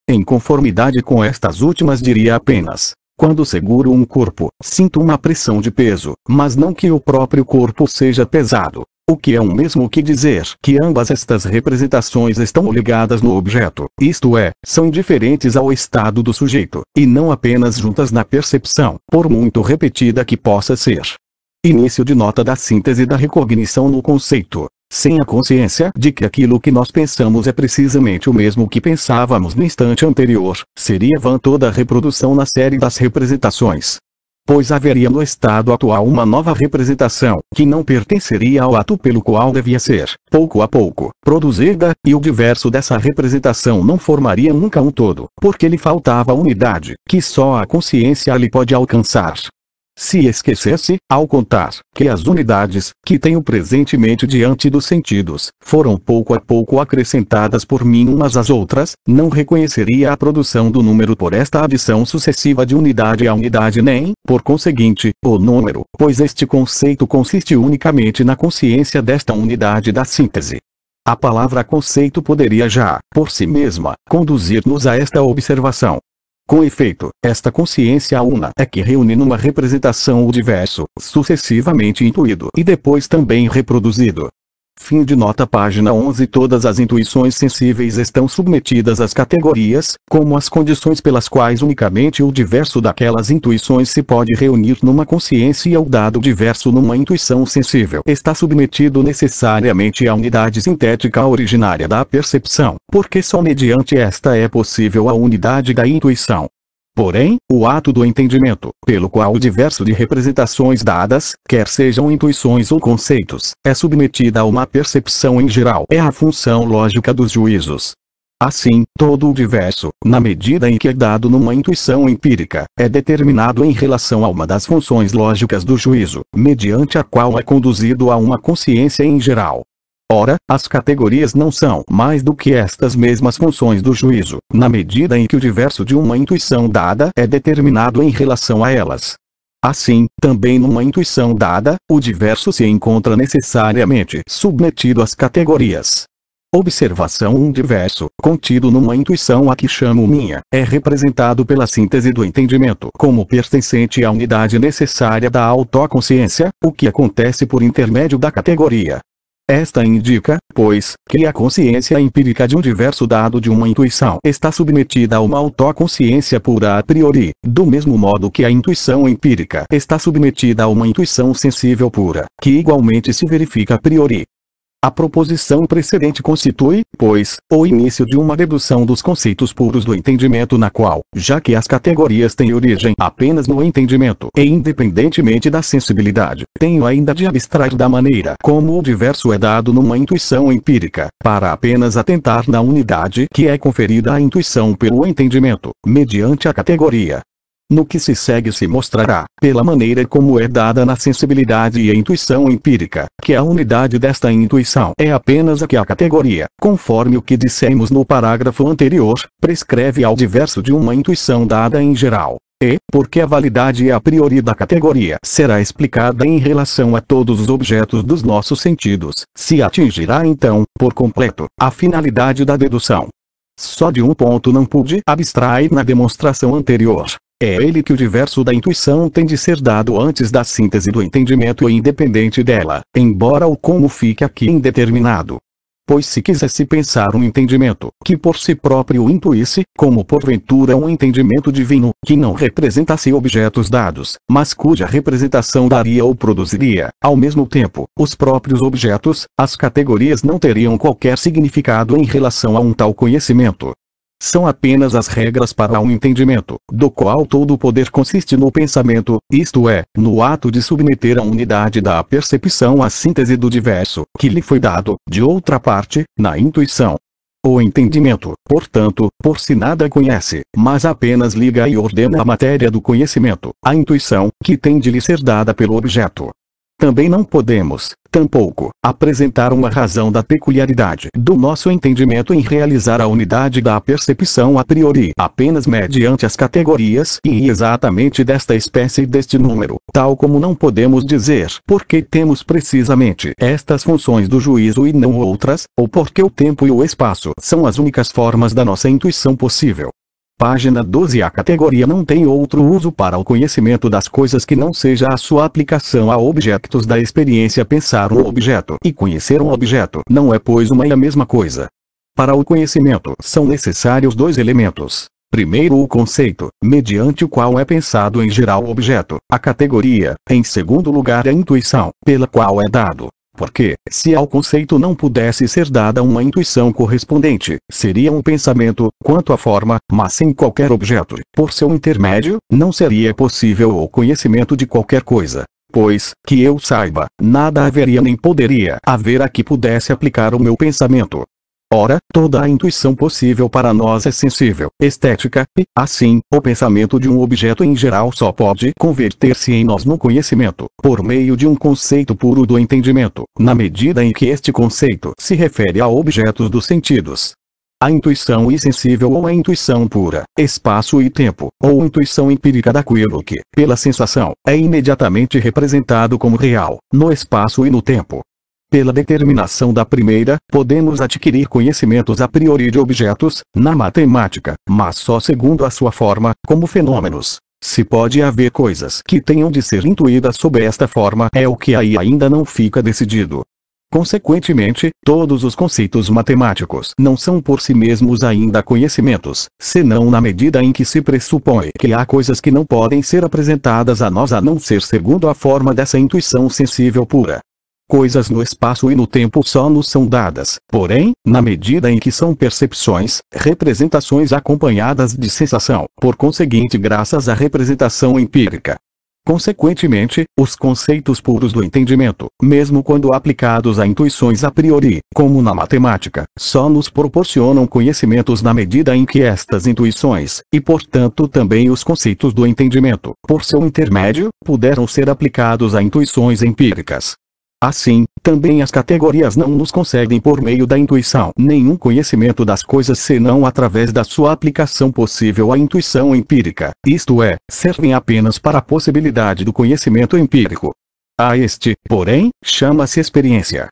A: Em conformidade com estas últimas diria apenas: quando seguro um corpo, sinto uma pressão de peso, mas não que o próprio corpo seja pesado. O que é o mesmo que dizer que ambas estas representações estão ligadas no objeto, isto é, são indiferentes ao estado do sujeito, e não apenas juntas na percepção, por muito repetida que possa ser. Início de nota da síntese da recognição no conceito. Sem a consciência de que aquilo que nós pensamos é precisamente o mesmo que pensávamos no instante anterior, seria vã toda a reprodução na série das representações. Pois haveria no estado atual uma nova representação, que não pertenceria ao ato pelo qual devia ser, pouco a pouco, produzida, e o diverso dessa representação não formaria nunca um todo, porque lhe faltava a unidade, que só a consciência lhe pode alcançar. Se esquecesse, ao contar, que as unidades, que tenho presentemente diante dos sentidos, foram pouco a pouco acrescentadas por mim umas às outras, não reconheceria a produção do número por esta adição sucessiva de unidade a unidade nem, por conseguinte, o número, pois este conceito consiste unicamente na consciência desta unidade da síntese. A palavra conceito poderia já, por si mesma, conduzir-nos a esta observação. Com efeito, esta consciência una é que reúne numa representação o diverso, sucessivamente intuído e depois também reproduzido. Fim de nota. Página 11. Todas as intuições sensíveis estão submetidas às categorias, como as condições pelas quais unicamente o diverso daquelas intuições se pode reunir numa consciência e o dado diverso numa intuição sensível está submetido necessariamente à unidade sintética originária da percepção, porque só mediante esta é possível a unidade da intuição. Porém, o ato do entendimento, pelo qual o diverso de representações dadas, quer sejam intuições ou conceitos, é submetida a uma percepção em geral, é a função lógica dos juízos. Assim, todo o diverso, na medida em que é dado numa intuição empírica, é determinado em relação a uma das funções lógicas do juízo, mediante a qual é conduzido a uma consciência em geral. Ora, as categorias não são mais do que estas mesmas funções do juízo, na medida em que o diverso de uma intuição dada é determinado em relação a elas. Assim, também numa intuição dada, o diverso se encontra necessariamente submetido às categorias. Observação: um diverso, contido numa intuição a que chamo minha, é representado pela síntese do entendimento como pertencente à unidade necessária da autoconsciência, o que acontece por intermédio da categoria. Esta indica, pois, que a consciência empírica de um diverso dado de uma intuição está submetida a uma autoconsciência pura a priori, do mesmo modo que a intuição empírica está submetida a uma intuição sensível pura, que igualmente se verifica a priori. A proposição precedente constitui, pois, o início de uma dedução dos conceitos puros do entendimento, na qual, já que as categorias têm origem apenas no entendimento e independentemente da sensibilidade, tenho ainda de abstrair da maneira como o diverso é dado numa intuição empírica, para apenas atentar na unidade que é conferida à intuição pelo entendimento, mediante a categoria. No que se segue se mostrará, pela maneira como é dada na sensibilidade e a intuição empírica, que a unidade desta intuição é apenas a que a categoria, conforme o que dissemos no parágrafo anterior, prescreve ao diverso de uma intuição dada em geral. E, porque a validade a priori da categoria será explicada em relação a todos os objetos dos nossos sentidos, se atingirá então, por completo, a finalidade da dedução. Só de um ponto não pude abstrair na demonstração anterior. É ele que o diverso da intuição tem de ser dado antes da síntese do entendimento e independente dela, embora o como fique aqui indeterminado. Pois se quisesse pensar um entendimento, que por si próprio intuísse, como porventura um entendimento divino, que não representasse objetos dados, mas cuja representação daria ou produziria, ao mesmo tempo, os próprios objetos, as categorias não teriam qualquer significado em relação a um tal conhecimento. São apenas as regras para um entendimento, do qual todo o poder consiste no pensamento, isto é, no ato de submeter a unidade da percepção à síntese do diverso, que lhe foi dado, de outra parte, na intuição. O entendimento, portanto, por si nada conhece, mas apenas liga e ordena a matéria do conhecimento, a intuição, que tem de lhe ser dada pelo objeto. Também não podemos, tampouco, apresentar uma razão da peculiaridade do nosso entendimento em realizar a unidade da percepção a priori apenas mediante as categorias e exatamente desta espécie e deste número, tal como não podemos dizer porque temos precisamente estas funções do juízo e não outras, ou porque o tempo e o espaço são as únicas formas da nossa intuição possível. Página 12. A categoria não tem outro uso para o conhecimento das coisas que não seja a sua aplicação a objetos da experiência. Pensar um objeto e conhecer um objeto não é, pois, uma e a mesma coisa. Para o conhecimento são necessários dois elementos. Primeiro, o conceito, mediante o qual é pensado em geral o objeto, a categoria; em segundo lugar, a intuição, pela qual é dado. Porque, se ao conceito não pudesse ser dada uma intuição correspondente, seria um pensamento, quanto à forma, mas sem qualquer objeto. Por seu intermédio, não seria possível o conhecimento de qualquer coisa. Pois, que eu saiba, nada haveria nem poderia haver a que pudesse aplicar o meu pensamento. Ora, toda a intuição possível para nós é sensível, estética, e, assim, o pensamento de um objeto em geral só pode converter-se em nós no conhecimento, por meio de um conceito puro do entendimento, na medida em que este conceito se refere a objetos dos sentidos. A intuição insensível ou a intuição pura, espaço e tempo, ou intuição empírica daquilo que, pela sensação, é imediatamente representado como real, no espaço e no tempo. Pela determinação da primeira, podemos adquirir conhecimentos a priori de objetos, na matemática, mas só segundo a sua forma, como fenômenos. Se pode haver coisas que tenham de ser intuídas sob esta forma, é o que aí ainda não fica decidido. Consequentemente, todos os conceitos matemáticos não são por si mesmos ainda conhecimentos, senão na medida em que se pressupõe que há coisas que não podem ser apresentadas a nós a não ser segundo a forma dessa intuição sensível pura. Coisas no espaço e no tempo só nos são dadas, porém, na medida em que são percepções, representações acompanhadas de sensação, por conseguinte graças à representação empírica. Consequentemente, os conceitos puros do entendimento, mesmo quando aplicados a intuições a priori, como na matemática, só nos proporcionam conhecimentos na medida em que estas intuições, e portanto também os conceitos do entendimento, por seu intermédio, puderam ser aplicados a intuições empíricas. Assim, também as categorias não nos concedem por meio da intuição nenhum conhecimento das coisas senão através da sua aplicação possível à intuição empírica, isto é, servem apenas para a possibilidade do conhecimento empírico. A este, porém, chama-se experiência.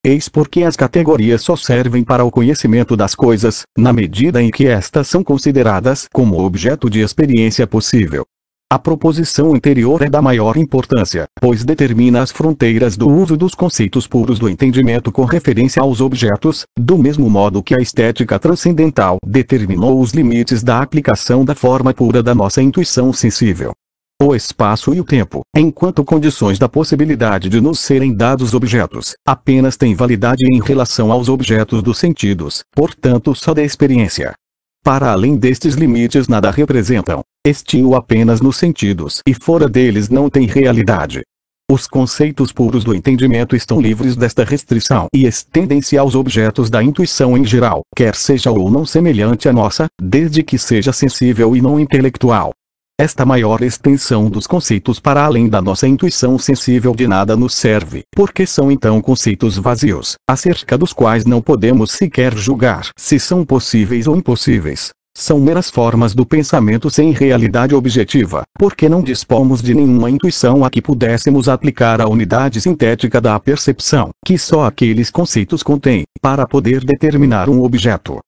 A: Eis porque as categorias só servem para o conhecimento das coisas, na medida em que estas são consideradas como objeto de experiência possível. A proposição anterior é da maior importância, pois determina as fronteiras do uso dos conceitos puros do entendimento com referência aos objetos, do mesmo modo que a estética transcendental determinou os limites da aplicação da forma pura da nossa intuição sensível. O espaço e o tempo, enquanto condições da possibilidade de nos serem dados objetos, apenas têm validade em relação aos objetos dos sentidos, portanto só da experiência. Para além destes limites nada representam, estio apenas nos sentidos e fora deles não tem realidade. Os conceitos puros do entendimento estão livres desta restrição e estendem-se aos objetos da intuição em geral, quer seja ou não semelhante à nossa, desde que seja sensível e não intelectual. Esta maior extensão dos conceitos para além da nossa intuição sensível de nada nos serve, porque são então conceitos vazios, acerca dos quais não podemos sequer julgar se são possíveis ou impossíveis. São meras formas do pensamento sem realidade objetiva, porque não dispomos de nenhuma intuição a que pudéssemos aplicar a unidade sintética da percepção, que só aqueles conceitos contêm, para poder determinar um objeto.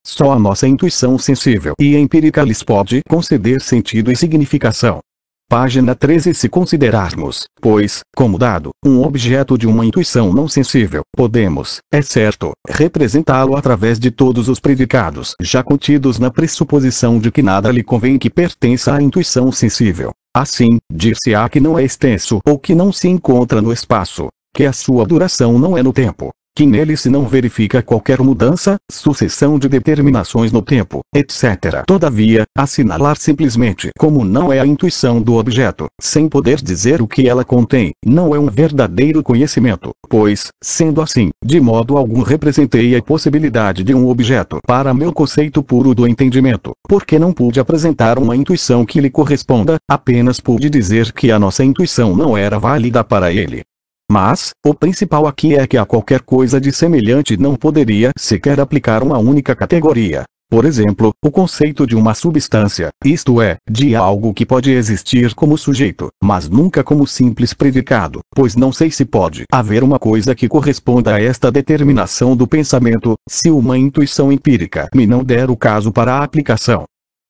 A: Só a nossa intuição sensível e empírica lhes pode conceder sentido e significação. Página 13. Se considerarmos, pois, como dado, um objeto de uma intuição não sensível, podemos, é certo, representá-lo através de todos os predicados já contidos na pressuposição de que nada lhe convém que pertença à intuição sensível. Assim, dir-se-á que não é extenso ou que não se encontra no espaço, que a sua duração não é no tempo, que nele se não verifica qualquer mudança, sucessão de determinações no tempo, etc. Todavia, assinalar simplesmente como não é a intuição do objeto, sem poder dizer o que ela contém, não é um verdadeiro conhecimento, pois, sendo assim, de modo algum representei a possibilidade de um objeto para meu conceito puro do entendimento, porque não pude apresentar uma intuição que lhe corresponda, apenas pude dizer que a nossa intuição não era válida para ele. Mas, o principal aqui é que a qualquer coisa de semelhante não poderia sequer aplicar uma única categoria. Por exemplo, o conceito de uma substância, isto é, de algo que pode existir como sujeito, mas nunca como simples predicado, pois não sei se pode haver uma coisa que corresponda a esta determinação do pensamento, se uma intuição empírica me não der o caso para a aplicação.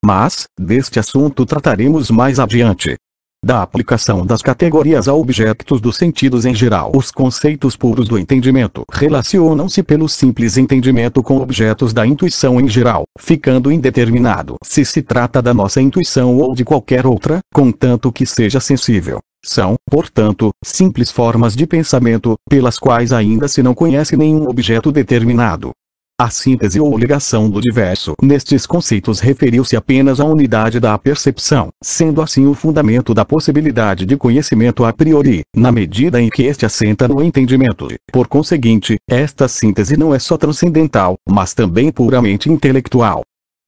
A: Mas, deste assunto trataremos mais adiante. Da aplicação das categorias a objetos dos sentidos em geral. Os conceitos puros do entendimento relacionam-se pelo simples entendimento com objetos da intuição em geral, ficando indeterminado se se trata da nossa intuição ou de qualquer outra, contanto que seja sensível. São, portanto, simples formas de pensamento, pelas quais ainda se não conhece nenhum objeto determinado. A síntese ou ligação do diverso nestes conceitos referiu-se apenas à unidade da percepção, sendo assim o fundamento da possibilidade de conhecimento a priori, na medida em que este assenta no entendimento. Por conseguinte, esta síntese não é só transcendental, mas também puramente intelectual.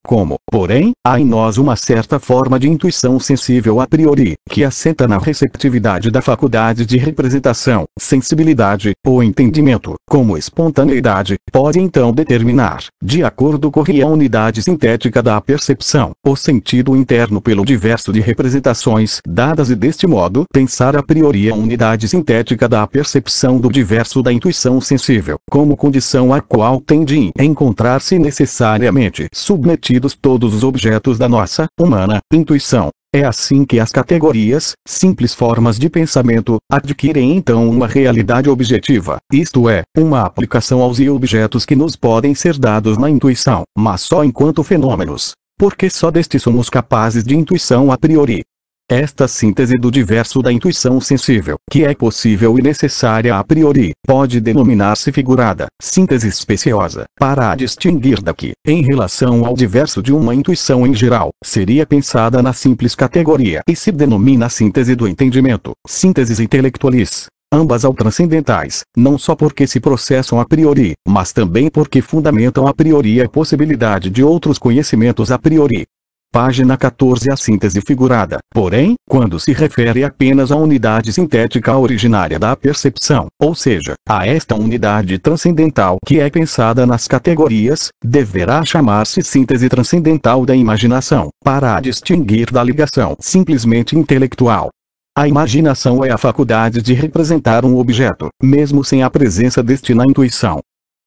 A: Como, porém, há em nós uma certa forma de intuição sensível a priori, que assenta na receptividade da faculdade de representação, sensibilidade, ou entendimento, como espontaneidade, pode então determinar, de acordo com a unidade sintética da percepção, o sentido interno pelo diverso de representações dadas e deste modo pensar a priori a unidade sintética da percepção do diverso da intuição sensível, como condição a qual tendem a encontrar-se necessariamente submetidos todos os objetos da nossa, humana, intuição. É assim que as categorias, simples formas de pensamento, adquirem então uma realidade objetiva, isto é, uma aplicação aos objetos que nos podem ser dados na intuição, mas só enquanto fenômenos, porque só destes somos capazes de intuição a priori. Esta síntese do diverso da intuição sensível, que é possível e necessária a priori, pode denominar-se figurada, síntese especiosa, para a distinguir da que, em relação ao diverso de uma intuição em geral, seria pensada na simples categoria e se denomina síntese do entendimento, sínteses intelectualis. Ambas ao transcendentais, não só porque se processam a priori, mas também porque fundamentam a priori a possibilidade de outros conhecimentos a priori. Página 14. A síntese figurada, porém, quando se refere apenas à unidade sintética originária da percepção, ou seja, a esta unidade transcendental que é pensada nas categorias, deverá chamar-se síntese transcendental da imaginação, para a distinguir da ligação simplesmente intelectual. A imaginação é a faculdade de representar um objeto, mesmo sem a presença deste na intuição.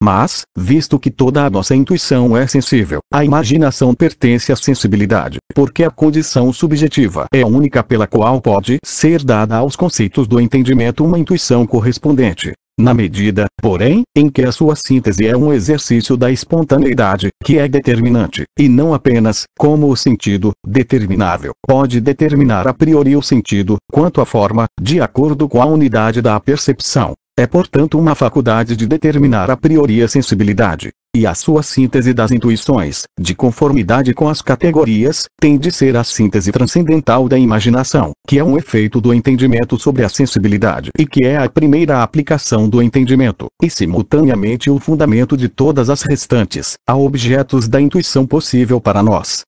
A: Mas, visto que toda a nossa intuição é sensível, a imaginação pertence à sensibilidade, porque a condição subjetiva é a única pela qual pode ser dada aos conceitos do entendimento uma intuição correspondente. Na medida, porém, em que a sua síntese é um exercício da espontaneidade, que é determinante, e não apenas, como o sentido, determinável, pode determinar a priori o sentido, quanto à forma, de acordo com a unidade da percepção. É portanto uma faculdade de determinar a priori a sensibilidade, e a sua síntese das intuições, de conformidade com as categorias, tem de ser a síntese transcendental da imaginação, que é um efeito do entendimento sobre a sensibilidade e que é a primeira aplicação do entendimento, e simultaneamente o fundamento de todas as restantes, a objetos da intuição possível para nós.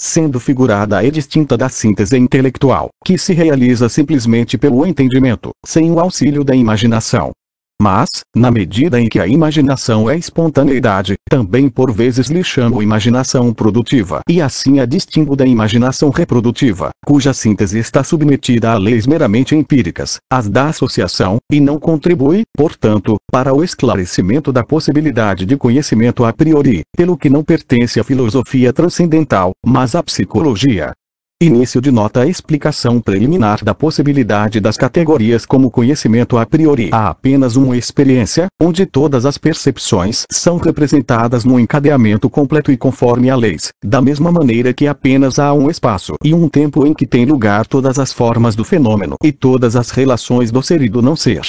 A: Sendo figurada e distinta da síntese intelectual, que se realiza simplesmente pelo entendimento, sem o auxílio da imaginação. Mas, na medida em que a imaginação é espontaneidade, também por vezes lhe chamo imaginação produtiva e assim a distingo da imaginação reprodutiva, cuja síntese está submetida a leis meramente empíricas, as da associação, e não contribui, portanto, para o esclarecimento da possibilidade de conhecimento a priori, pelo que não pertence à filosofia transcendental, mas à psicologia. Início de nota. A explicação preliminar da possibilidade das categorias como conhecimento a priori. Há apenas uma experiência, onde todas as percepções são representadas num encadeamento completo e conforme a leis, da mesma maneira que apenas há um espaço e um tempo em que tem lugar todas as formas do fenômeno e todas as relações do ser e do não ser.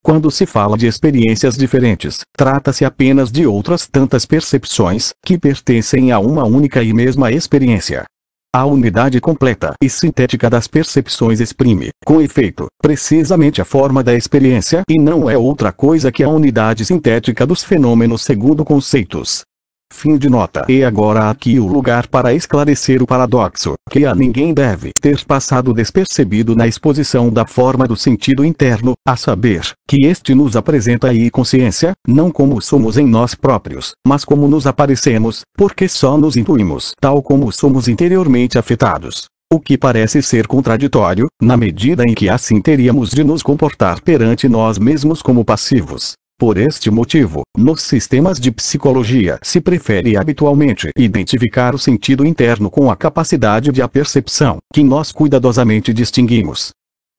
A: Quando se fala de experiências diferentes, trata-se apenas de outras tantas percepções, que pertencem a uma única e mesma experiência. A unidade completa e sintética das percepções exprime, com efeito, precisamente a forma da experiência e não é outra coisa que a unidade sintética dos fenômenos segundo conceitos. Fim de nota. E agora há aqui o lugar para esclarecer o paradoxo, que a ninguém deve ter passado despercebido na exposição da forma do sentido interno, a saber, que este nos apresenta aí consciência, não como somos em nós próprios, mas como nos aparecemos, porque só nos intuímos, tal como somos interiormente afetados. O que parece ser contraditório, na medida em que assim teríamos de nos comportar perante nós mesmos como passivos. Por este motivo, nos sistemas de psicologia se prefere habitualmente identificar o sentido interno com a capacidade de apercepção, que nós cuidadosamente distinguimos.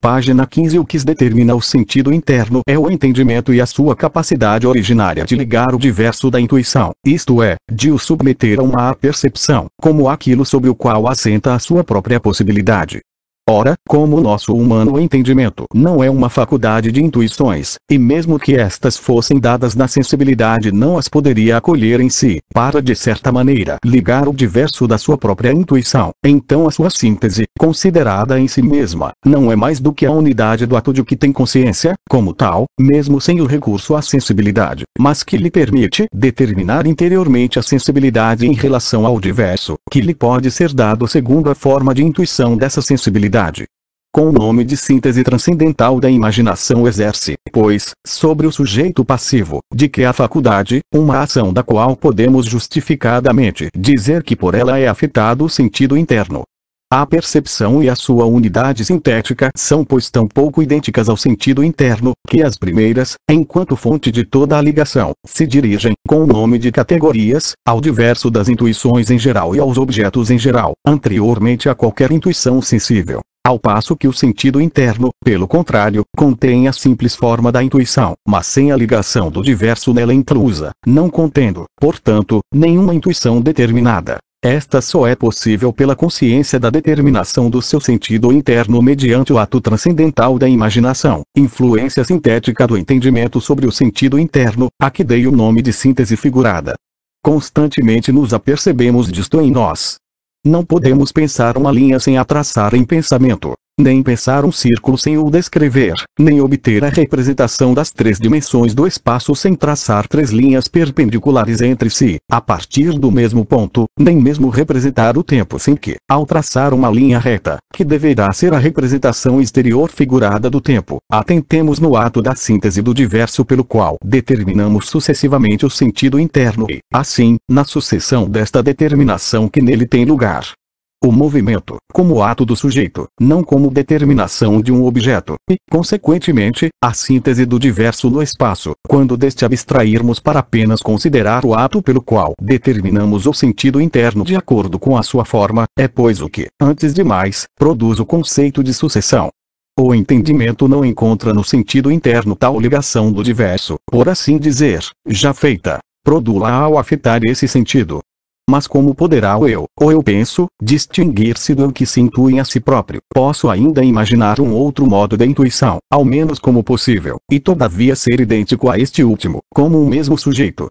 A: Página 15. O que determina o sentido interno é o entendimento e a sua capacidade originária de ligar o diverso da intuição, isto é, de o submeter a uma apercepção, como aquilo sobre o qual assenta a sua própria possibilidade. Ora, como o nosso humano entendimento não é uma faculdade de intuições, e mesmo que estas fossem dadas na sensibilidade não as poderia acolher em si, para de certa maneira ligar o diverso da sua própria intuição, então a sua síntese, considerada em si mesma, não é mais do que a unidade do ato de que tem consciência, como tal, mesmo sem o recurso à sensibilidade, mas que lhe permite determinar interiormente a sensibilidade em relação ao diverso, que lhe pode ser dado segundo a forma de intuição dessa sensibilidade. Com o nome de síntese transcendental da imaginação exerce, pois, sobre o sujeito passivo, de que a faculdade, uma ação da qual podemos justificadamente dizer que por ela é afetado o sentido interno. A percepção e a sua unidade sintética são pois tão pouco idênticas ao sentido interno, que as primeiras, enquanto fonte de toda a ligação, se dirigem, com o nome de categorias, ao diverso das intuições em geral e aos objetos em geral, anteriormente a qualquer intuição sensível. Ao passo que o sentido interno, pelo contrário, contém a simples forma da intuição, mas sem a ligação do diverso nela inclusa, não contendo, portanto, nenhuma intuição determinada. Esta só é possível pela consciência da determinação do seu sentido interno mediante o ato transcendental da imaginação, influência sintética do entendimento sobre o sentido interno, a que dei o nome de síntese figurada. Constantemente nos apercebemos disto em nós. Não podemos pensar uma linha sem a traçar em pensamento, nem pensar um círculo sem o descrever, nem obter a representação das três dimensões do espaço sem traçar três linhas perpendiculares entre si, a partir do mesmo ponto, nem mesmo representar o tempo sem que, ao traçar uma linha reta, que deverá ser a representação exterior figurada do tempo, atentemos no ato da síntese do diverso pelo qual determinamos sucessivamente o sentido interno e, assim, na sucessão desta determinação que nele tem lugar. O movimento, como ato do sujeito, não como determinação de um objeto, e, consequentemente, a síntese do diverso no espaço, quando deste abstrairmos para apenas considerar o ato pelo qual determinamos o sentido interno de acordo com a sua forma, é pois o que, antes de mais, produz o conceito de sucessão. O entendimento não encontra no sentido interno tal ligação do diverso, por assim dizer, já feita, produz-la ao afetar esse sentido. Mas como poderá o eu penso, distinguir-se do eu que se intui a si próprio? Posso ainda imaginar um outro modo de intuição, ao menos como possível, e todavia ser idêntico a este último, como um mesmo sujeito.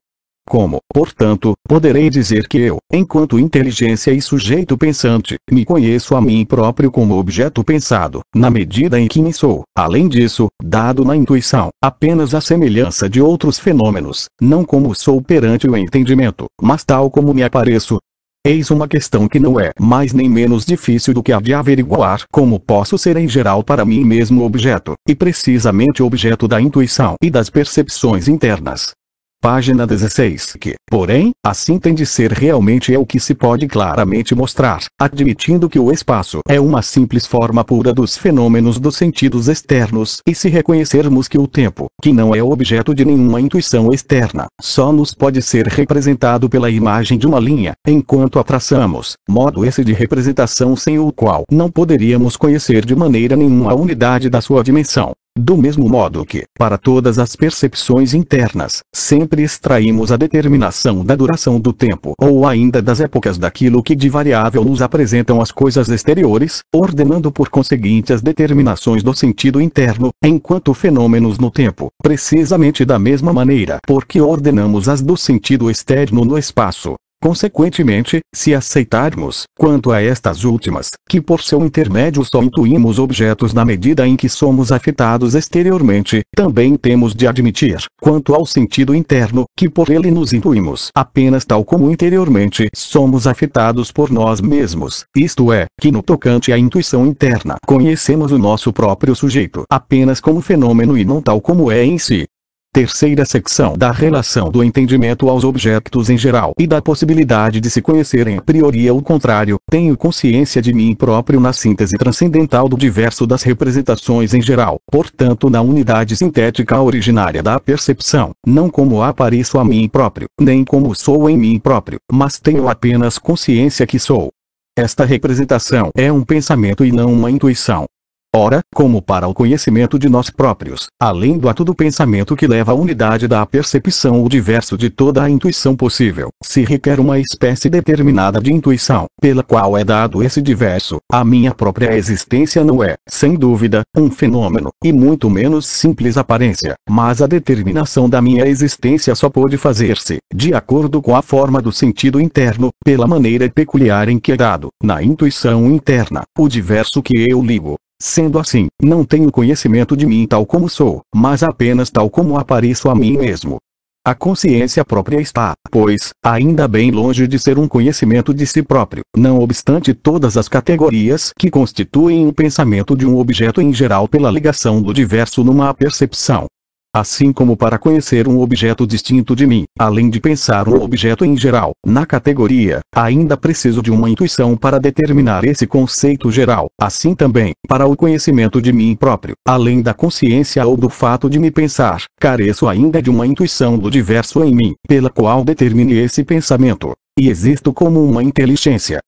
A: Como, portanto, poderei dizer que eu, enquanto inteligência e sujeito pensante, me conheço a mim próprio como objeto pensado, na medida em que me sou, além disso, dado na intuição, apenas a semelhança de outros fenômenos, não como sou perante o entendimento, mas tal como me apareço? Eis uma questão que não é mais nem menos difícil do que a de averiguar como posso ser em geral para mim mesmo objeto, e precisamente objeto da intuição e das percepções internas. Página 16. Que, porém, assim tem de ser realmente é o que se pode claramente mostrar, admitindo que o espaço é uma simples forma pura dos fenômenos dos sentidos externos, e se reconhecermos que o tempo, que não é objeto de nenhuma intuição externa, só nos pode ser representado pela imagem de uma linha, enquanto a traçamos, modo esse de representação sem o qual não poderíamos conhecer de maneira nenhuma a unidade da sua dimensão. Do mesmo modo que, para todas as percepções internas, sempre extraímos a determinação da duração do tempo ou ainda das épocas daquilo que de variável nos apresentam as coisas exteriores, ordenando por conseguinte as determinações do sentido interno, enquanto fenômenos no tempo, precisamente da mesma maneira, porque ordenamos as do sentido externo no espaço. Consequentemente, se aceitarmos, quanto a estas últimas, que por seu intermédio só intuímos objetos na medida em que somos afetados exteriormente, também temos de admitir, quanto ao sentido interno, que por ele nos intuímos apenas tal como interiormente somos afetados por nós mesmos, isto é, que no tocante à intuição interna conhecemos o nosso próprio sujeito apenas como fenômeno e não tal como é em si. Terceira secção da relação do entendimento aos objetos em geral e da possibilidade de se conhecerem a priori ao contrário, tenho consciência de mim próprio na síntese transcendental do diverso das representações em geral, portanto na unidade sintética originária da percepção, não como apareço a mim próprio, nem como sou em mim próprio, mas tenho apenas consciência que sou. Esta representação é um pensamento e não uma intuição. Ora, como para o conhecimento de nós próprios, além do ato do pensamento que leva à unidade da percepção o diverso de toda a intuição possível, se requer uma espécie determinada de intuição, pela qual é dado esse diverso, a minha própria existência não é, sem dúvida, um fenômeno, e muito menos simples aparência, mas a determinação da minha existência só pode fazer-se, de acordo com a forma do sentido interno, pela maneira peculiar em que é dado, na intuição interna, o diverso que eu ligo. Sendo assim, não tenho conhecimento de mim tal como sou, mas apenas tal como apareço a mim mesmo. A consciência própria está, pois, ainda bem longe de ser um conhecimento de si próprio, não obstante todas as categorias que constituem o pensamento de um objeto em geral pela ligação do diverso numa percepção. Assim como para conhecer um objeto distinto de mim, além de pensar um objeto em geral, na categoria, ainda preciso de uma intuição para determinar esse conceito geral, assim também, para o conhecimento de mim próprio, além da consciência ou do fato de me pensar, careço ainda de uma intuição do diverso em mim, pela qual determine esse pensamento, e existo como uma inteligência.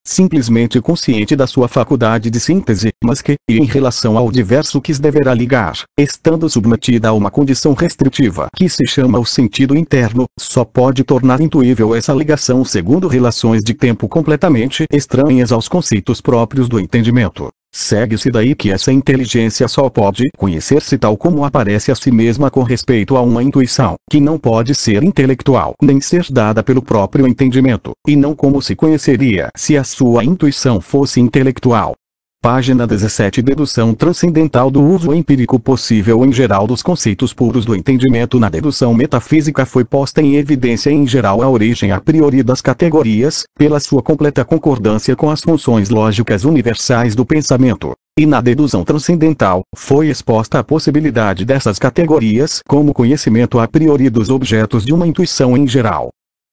A: simplesmente consciente da sua faculdade de síntese, mas que, em relação ao diverso que deverá ligar, estando submetida a uma condição restritiva que se chama o sentido interno, só pode tornar intuível essa ligação segundo relações de tempo completamente estranhas aos conceitos próprios do entendimento. Segue-se daí que essa inteligência só pode conhecer-se tal como aparece a si mesma com respeito a uma intuição, que não pode ser intelectual nem ser dada pelo próprio entendimento, e não como se conheceria se a sua intuição fosse intelectual. Página 17. Dedução transcendental do uso empírico possível em geral dos conceitos puros do entendimento. Na dedução metafísica foi posta em evidência em geral a origem a priori das categorias, pela sua completa concordância com as funções lógicas universais do pensamento. E na dedução transcendental, foi exposta a possibilidade dessas categorias como conhecimento a priori dos objetos de uma intuição em geral.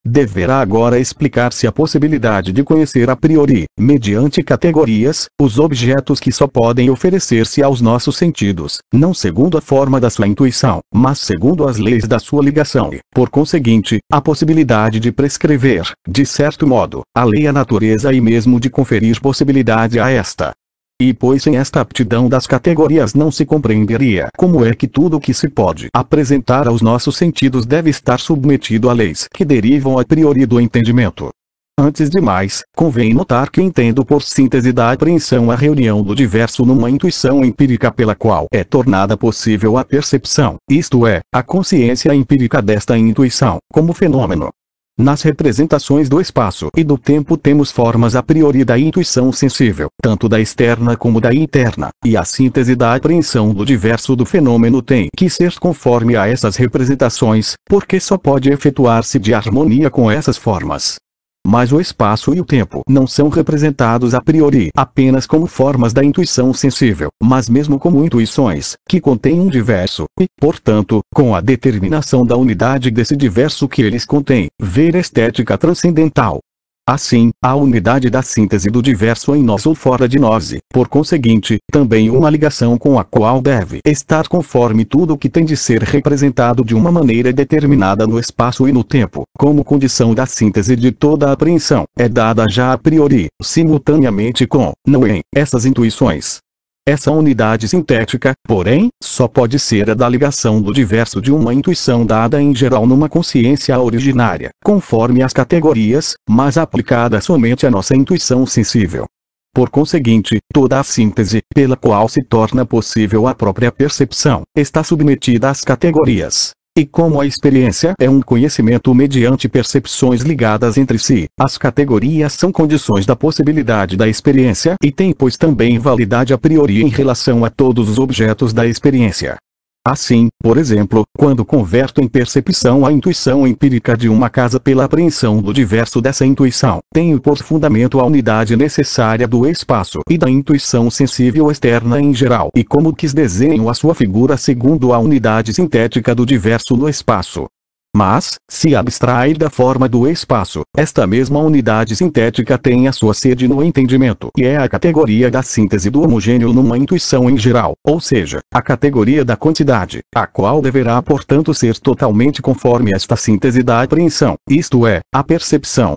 A: Deverá agora explicar-se a possibilidade de conhecer a priori, mediante categorias, os objetos que só podem oferecer-se aos nossos sentidos, não segundo a forma da sua intuição, mas segundo as leis da sua ligação e, por conseguinte, a possibilidade de prescrever, de certo modo, a lei à natureza e mesmo de conferir possibilidade a esta. E pois sem esta aptidão das categorias não se compreenderia como é que tudo o que se pode apresentar aos nossos sentidos deve estar submetido a leis que derivam a priori do entendimento. Antes de mais, convém notar que entendo por síntese da apreensão a reunião do diverso numa intuição empírica pela qual é tornada possível a percepção, isto é, a consciência empírica desta intuição, como fenômeno. Nas representações do espaço e do tempo temos formas a priori da intuição sensível, tanto da externa como da interna, e a síntese da apreensão do diverso do fenômeno tem que ser conforme a essas representações, porque só pode efetuar-se de harmonia com essas formas. Mas o espaço e o tempo não são representados a priori apenas como formas da intuição sensível, mas mesmo como intuições, que contêm um diverso, e, portanto, com a determinação da unidade desse diverso que eles contêm, ver estética transcendental. Assim, a unidade da síntese do diverso em nós ou fora de nós e, por conseguinte, também uma ligação com a qual deve estar conforme tudo o que tem de ser representado de uma maneira determinada no espaço e no tempo, como condição da síntese de toda a apreensão, é dada já a priori, simultaneamente com, não em, essas intuições. Essa unidade sintética, porém, só pode ser a da ligação do diverso de uma intuição dada em geral numa consciência originária, conforme as categorias, mas aplicada somente à nossa intuição sensível. Por conseguinte, toda a síntese, pela qual se torna possível a própria percepção, está submetida às categorias. E como a experiência é um conhecimento mediante percepções ligadas entre si, as categorias são condições da possibilidade da experiência e têm pois também validade a priori em relação a todos os objetos da experiência. Assim, por exemplo, quando converto em percepção a intuição empírica de uma casa pela apreensão do diverso dessa intuição, tenho por fundamento a unidade necessária do espaço e da intuição sensível externa em geral e como quis desenho a sua figura segundo a unidade sintética do diverso no espaço. Mas, se abstrair da forma do espaço, esta mesma unidade sintética tem a sua sede no entendimento e é a categoria da síntese do homogêneo numa intuição em geral, ou seja, a categoria da quantidade, a qual deverá portanto ser totalmente conforme esta síntese da apreensão, isto é, a percepção.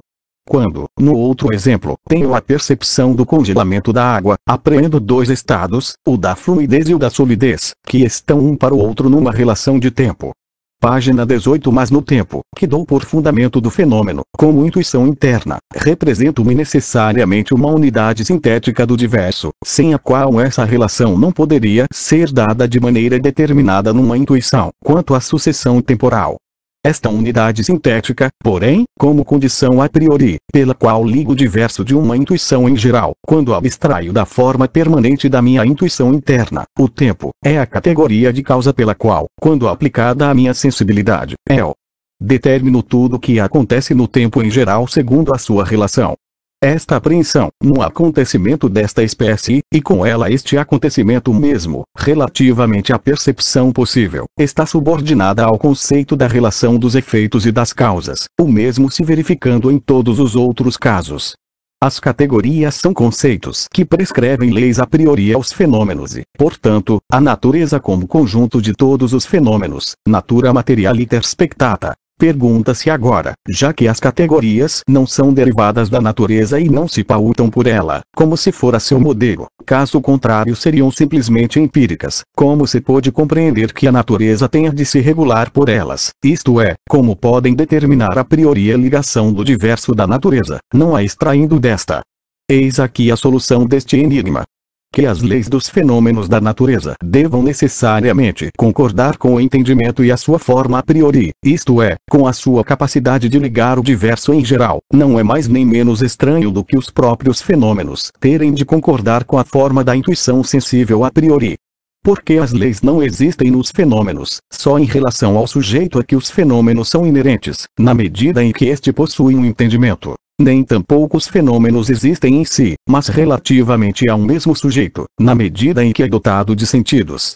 A: Quando, no outro exemplo, tenho a percepção do congelamento da água, apreendo dois estados, o da fluidez e o da solidez, que estão um para o outro numa relação de tempo. Página 18. Mas no tempo, que dou por fundamento do fenômeno, como intuição interna, represento-me necessariamente uma unidade sintética do diverso, sem a qual essa relação não poderia ser dada de maneira determinada numa intuição, quanto à sucessão temporal. Esta unidade sintética, porém, como condição a priori, pela qual ligo o diverso de uma intuição em geral, quando abstraio da forma permanente da minha intuição interna, o tempo, é a categoria de causa pela qual, quando aplicada à minha sensibilidade, eu determino tudo o que acontece no tempo em geral segundo a sua relação. Esta apreensão, num acontecimento desta espécie, e com ela este acontecimento mesmo, relativamente à percepção possível, está subordinada ao conceito da relação dos efeitos e das causas, o mesmo se verificando em todos os outros casos. As categorias são conceitos que prescrevem leis a priori aos fenômenos e, portanto, a natureza como conjunto de todos os fenômenos, natura materialiter spectata. Pergunta-se agora, já que as categorias não são derivadas da natureza e não se pautam por ela, como se fora seu modelo, caso contrário seriam simplesmente empíricas, como se pode compreender que a natureza tenha de se regular por elas, isto é, como podem determinar a priori a ligação do diverso da natureza, não a extraindo desta? Eis aqui a solução deste enigma. Que as leis dos fenômenos da natureza devam necessariamente concordar com o entendimento e a sua forma a priori, isto é, com a sua capacidade de ligar o diverso em geral, não é mais nem menos estranho do que os próprios fenômenos terem de concordar com a forma da intuição sensível a priori. Porque as leis não existem nos fenômenos, só em relação ao sujeito a que os fenômenos são inerentes, na medida em que este possui um entendimento. Nem tampouco os fenômenos existem em si, mas relativamente a um mesmo sujeito, na medida em que é dotado de sentidos.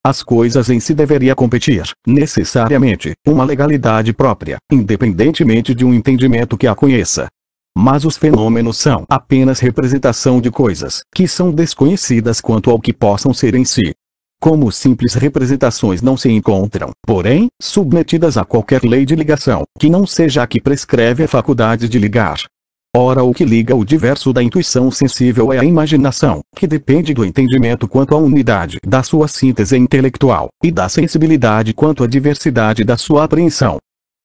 A: As coisas em si deveria competir, necessariamente, uma legalidade própria, independentemente de um entendimento que a conheça. Mas os fenômenos são apenas representação de coisas, que são desconhecidas quanto ao que possam ser em si. Como simples representações não se encontram, porém, submetidas a qualquer lei de ligação, que não seja a que prescreve a faculdade de ligar. Ora, o que liga o diverso da intuição sensível é a imaginação, que depende do entendimento quanto à unidade da sua síntese intelectual, e da sensibilidade quanto à diversidade da sua apreensão.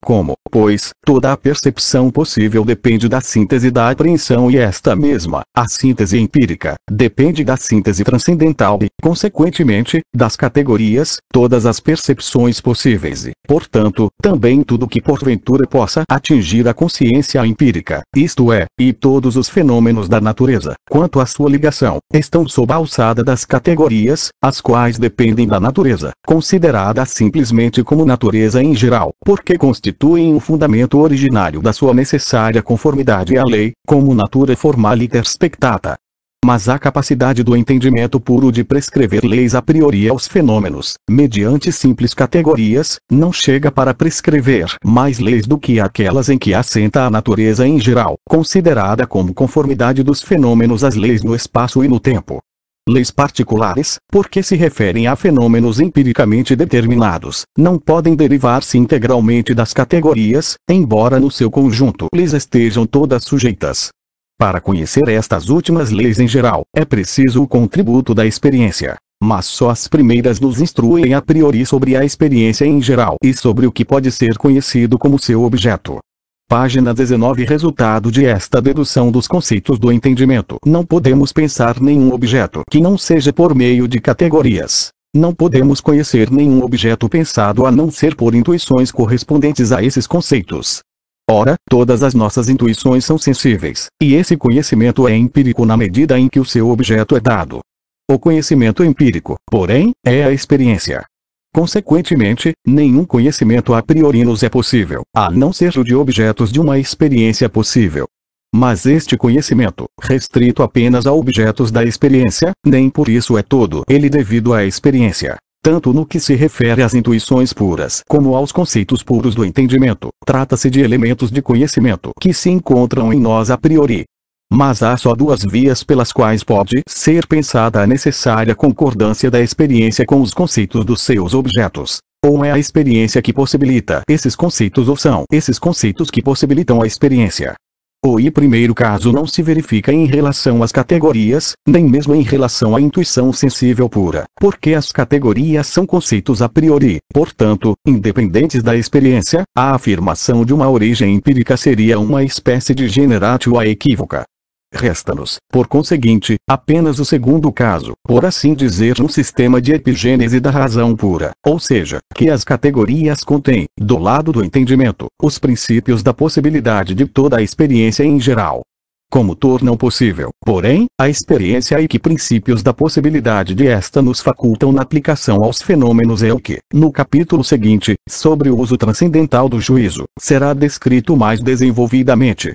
A: Como, pois, toda a percepção possível depende da síntese da apreensão e esta mesma, a síntese empírica, depende da síntese transcendental e, consequentemente, das categorias, todas as percepções possíveis e, portanto, também tudo que porventura possa atingir a consciência empírica, isto é, e todos os fenômenos da natureza, quanto à sua ligação, estão sob a alçada das categorias, as quais dependem da natureza, considerada simplesmente como natureza em geral, porque constituem o fundamento originário da sua necessária conformidade à lei, como natura formaliter spectata. Mas a capacidade do entendimento puro de prescrever leis a priori aos fenômenos, mediante simples categorias, não chega para prescrever mais leis do que aquelas em que assenta a natureza em geral, considerada como conformidade dos fenômenos às leis no espaço e no tempo. Leis particulares, porque se referem a fenômenos empiricamente determinados, não podem derivar-se integralmente das categorias, embora no seu conjunto lhes estejam todas sujeitas. Para conhecer estas últimas leis em geral, é preciso o contributo da experiência. Mas só as primeiras nos instruem a priori sobre a experiência em geral e sobre o que pode ser conhecido como seu objeto. Página 19. Resultado de esta dedução dos conceitos do entendimento. Não podemos pensar nenhum objeto que não seja por meio de categorias. Não podemos conhecer nenhum objeto pensado a não ser por intuições correspondentes a esses conceitos. Ora, todas as nossas intuições são sensíveis, e esse conhecimento é empírico na medida em que o seu objeto é dado. O conhecimento empírico, porém, é a experiência. Consequentemente, nenhum conhecimento a priori nos é possível, a não ser o de objetos de uma experiência possível. Mas este conhecimento, restrito apenas a objetos da experiência, nem por isso é todo ele devido à experiência. Tanto no que se refere às intuições puras como aos conceitos puros do entendimento, trata-se de elementos de conhecimento que se encontram em nós a priori. Mas há só duas vias pelas quais pode ser pensada a necessária concordância da experiência com os conceitos dos seus objetos. Ou é a experiência que possibilita esses conceitos ou são esses conceitos que possibilitam a experiência. O primeiro caso não se verifica em relação às categorias, nem mesmo em relação à intuição sensível pura, porque as categorias são conceitos a priori, portanto, independentes da experiência, a afirmação de uma origem empírica seria uma espécie de generatio equívoca. Resta-nos, por conseguinte, apenas o segundo caso, por assim dizer, um sistema de epigênese da razão pura, ou seja, que as categorias contêm, do lado do entendimento, os princípios da possibilidade de toda a experiência em geral. Como tornam possível, porém, a experiência e que princípios da possibilidade de esta nos facultam na aplicação aos fenômenos é o que, no capítulo seguinte, sobre o uso transcendental do juízo, será descrito mais desenvolvidamente.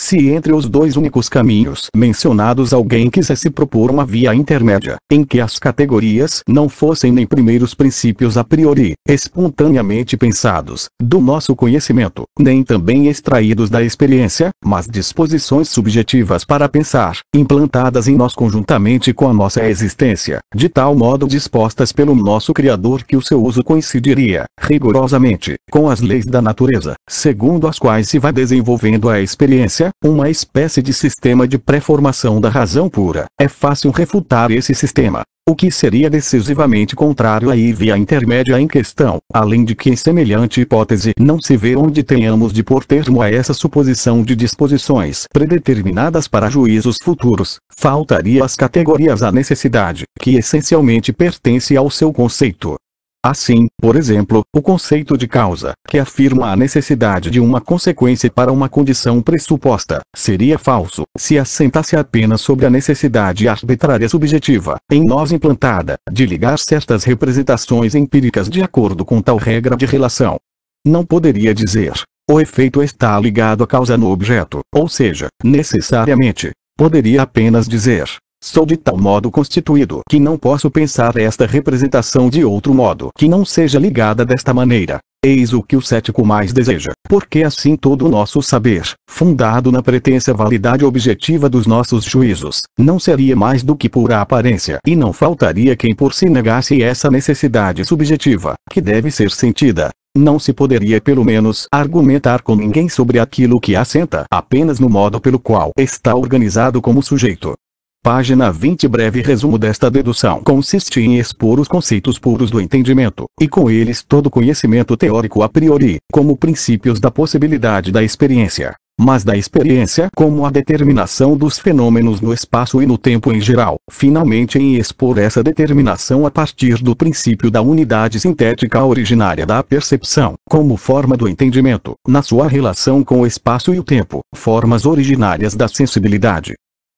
A: Se entre os dois únicos caminhos mencionados alguém quisesse propor uma via intermédia, em que as categorias não fossem nem primeiros princípios a priori, espontaneamente pensados, do nosso conhecimento, nem também extraídos da experiência, mas disposições subjetivas para pensar, implantadas em nós conjuntamente com a nossa existência, de tal modo dispostas pelo nosso Criador que o seu uso coincidiria, rigorosamente, com as leis da natureza, segundo as quais se vai desenvolvendo a experiência, uma espécie de sistema de pré-formação da razão pura. É fácil refutar esse sistema, o que seria decisivamente contrário à via intermédia em questão, além de que em semelhante hipótese não se vê onde tenhamos de pôr termo a essa suposição de disposições predeterminadas para juízos futuros. Faltaria às categorias a necessidade, que essencialmente pertence ao seu conceito. Assim, por exemplo, o conceito de causa, que afirma a necessidade de uma consequência para uma condição pressuposta, seria falso, se assentasse apenas sobre a necessidade arbitrária subjetiva, em nós implantada, de ligar certas representações empíricas de acordo com tal regra de relação. Não poderia dizer, o efeito está ligado à causa no objeto, ou seja, necessariamente. Poderia apenas dizer, sou de tal modo constituído que não posso pensar esta representação de outro modo que não seja ligada desta maneira. Eis o que o cético mais deseja, porque assim todo o nosso saber, fundado na pretensa validade objetiva dos nossos juízos, não seria mais do que pura aparência, e não faltaria quem por si negasse essa necessidade subjetiva, que deve ser sentida. Não se poderia pelo menos argumentar com ninguém sobre aquilo que assenta apenas no modo pelo qual está organizado como sujeito. Página 20. Breve resumo desta dedução consiste em expor os conceitos puros do entendimento, e com eles todo conhecimento teórico a priori, como princípios da possibilidade da experiência, mas da experiência como a determinação dos fenômenos no espaço e no tempo em geral, finalmente em expor essa determinação a partir do princípio da unidade sintética originária da percepção, como forma do entendimento, na sua relação com o espaço e o tempo, formas originárias da sensibilidade.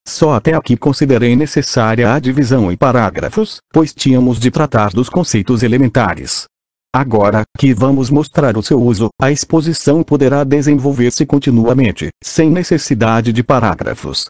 A: Só até aqui considerei necessária a divisão em parágrafos, pois tínhamos de tratar dos conceitos elementares. Agora, que vamos mostrar o seu uso, a exposição poderá desenvolver-se continuamente, sem necessidade de parágrafos.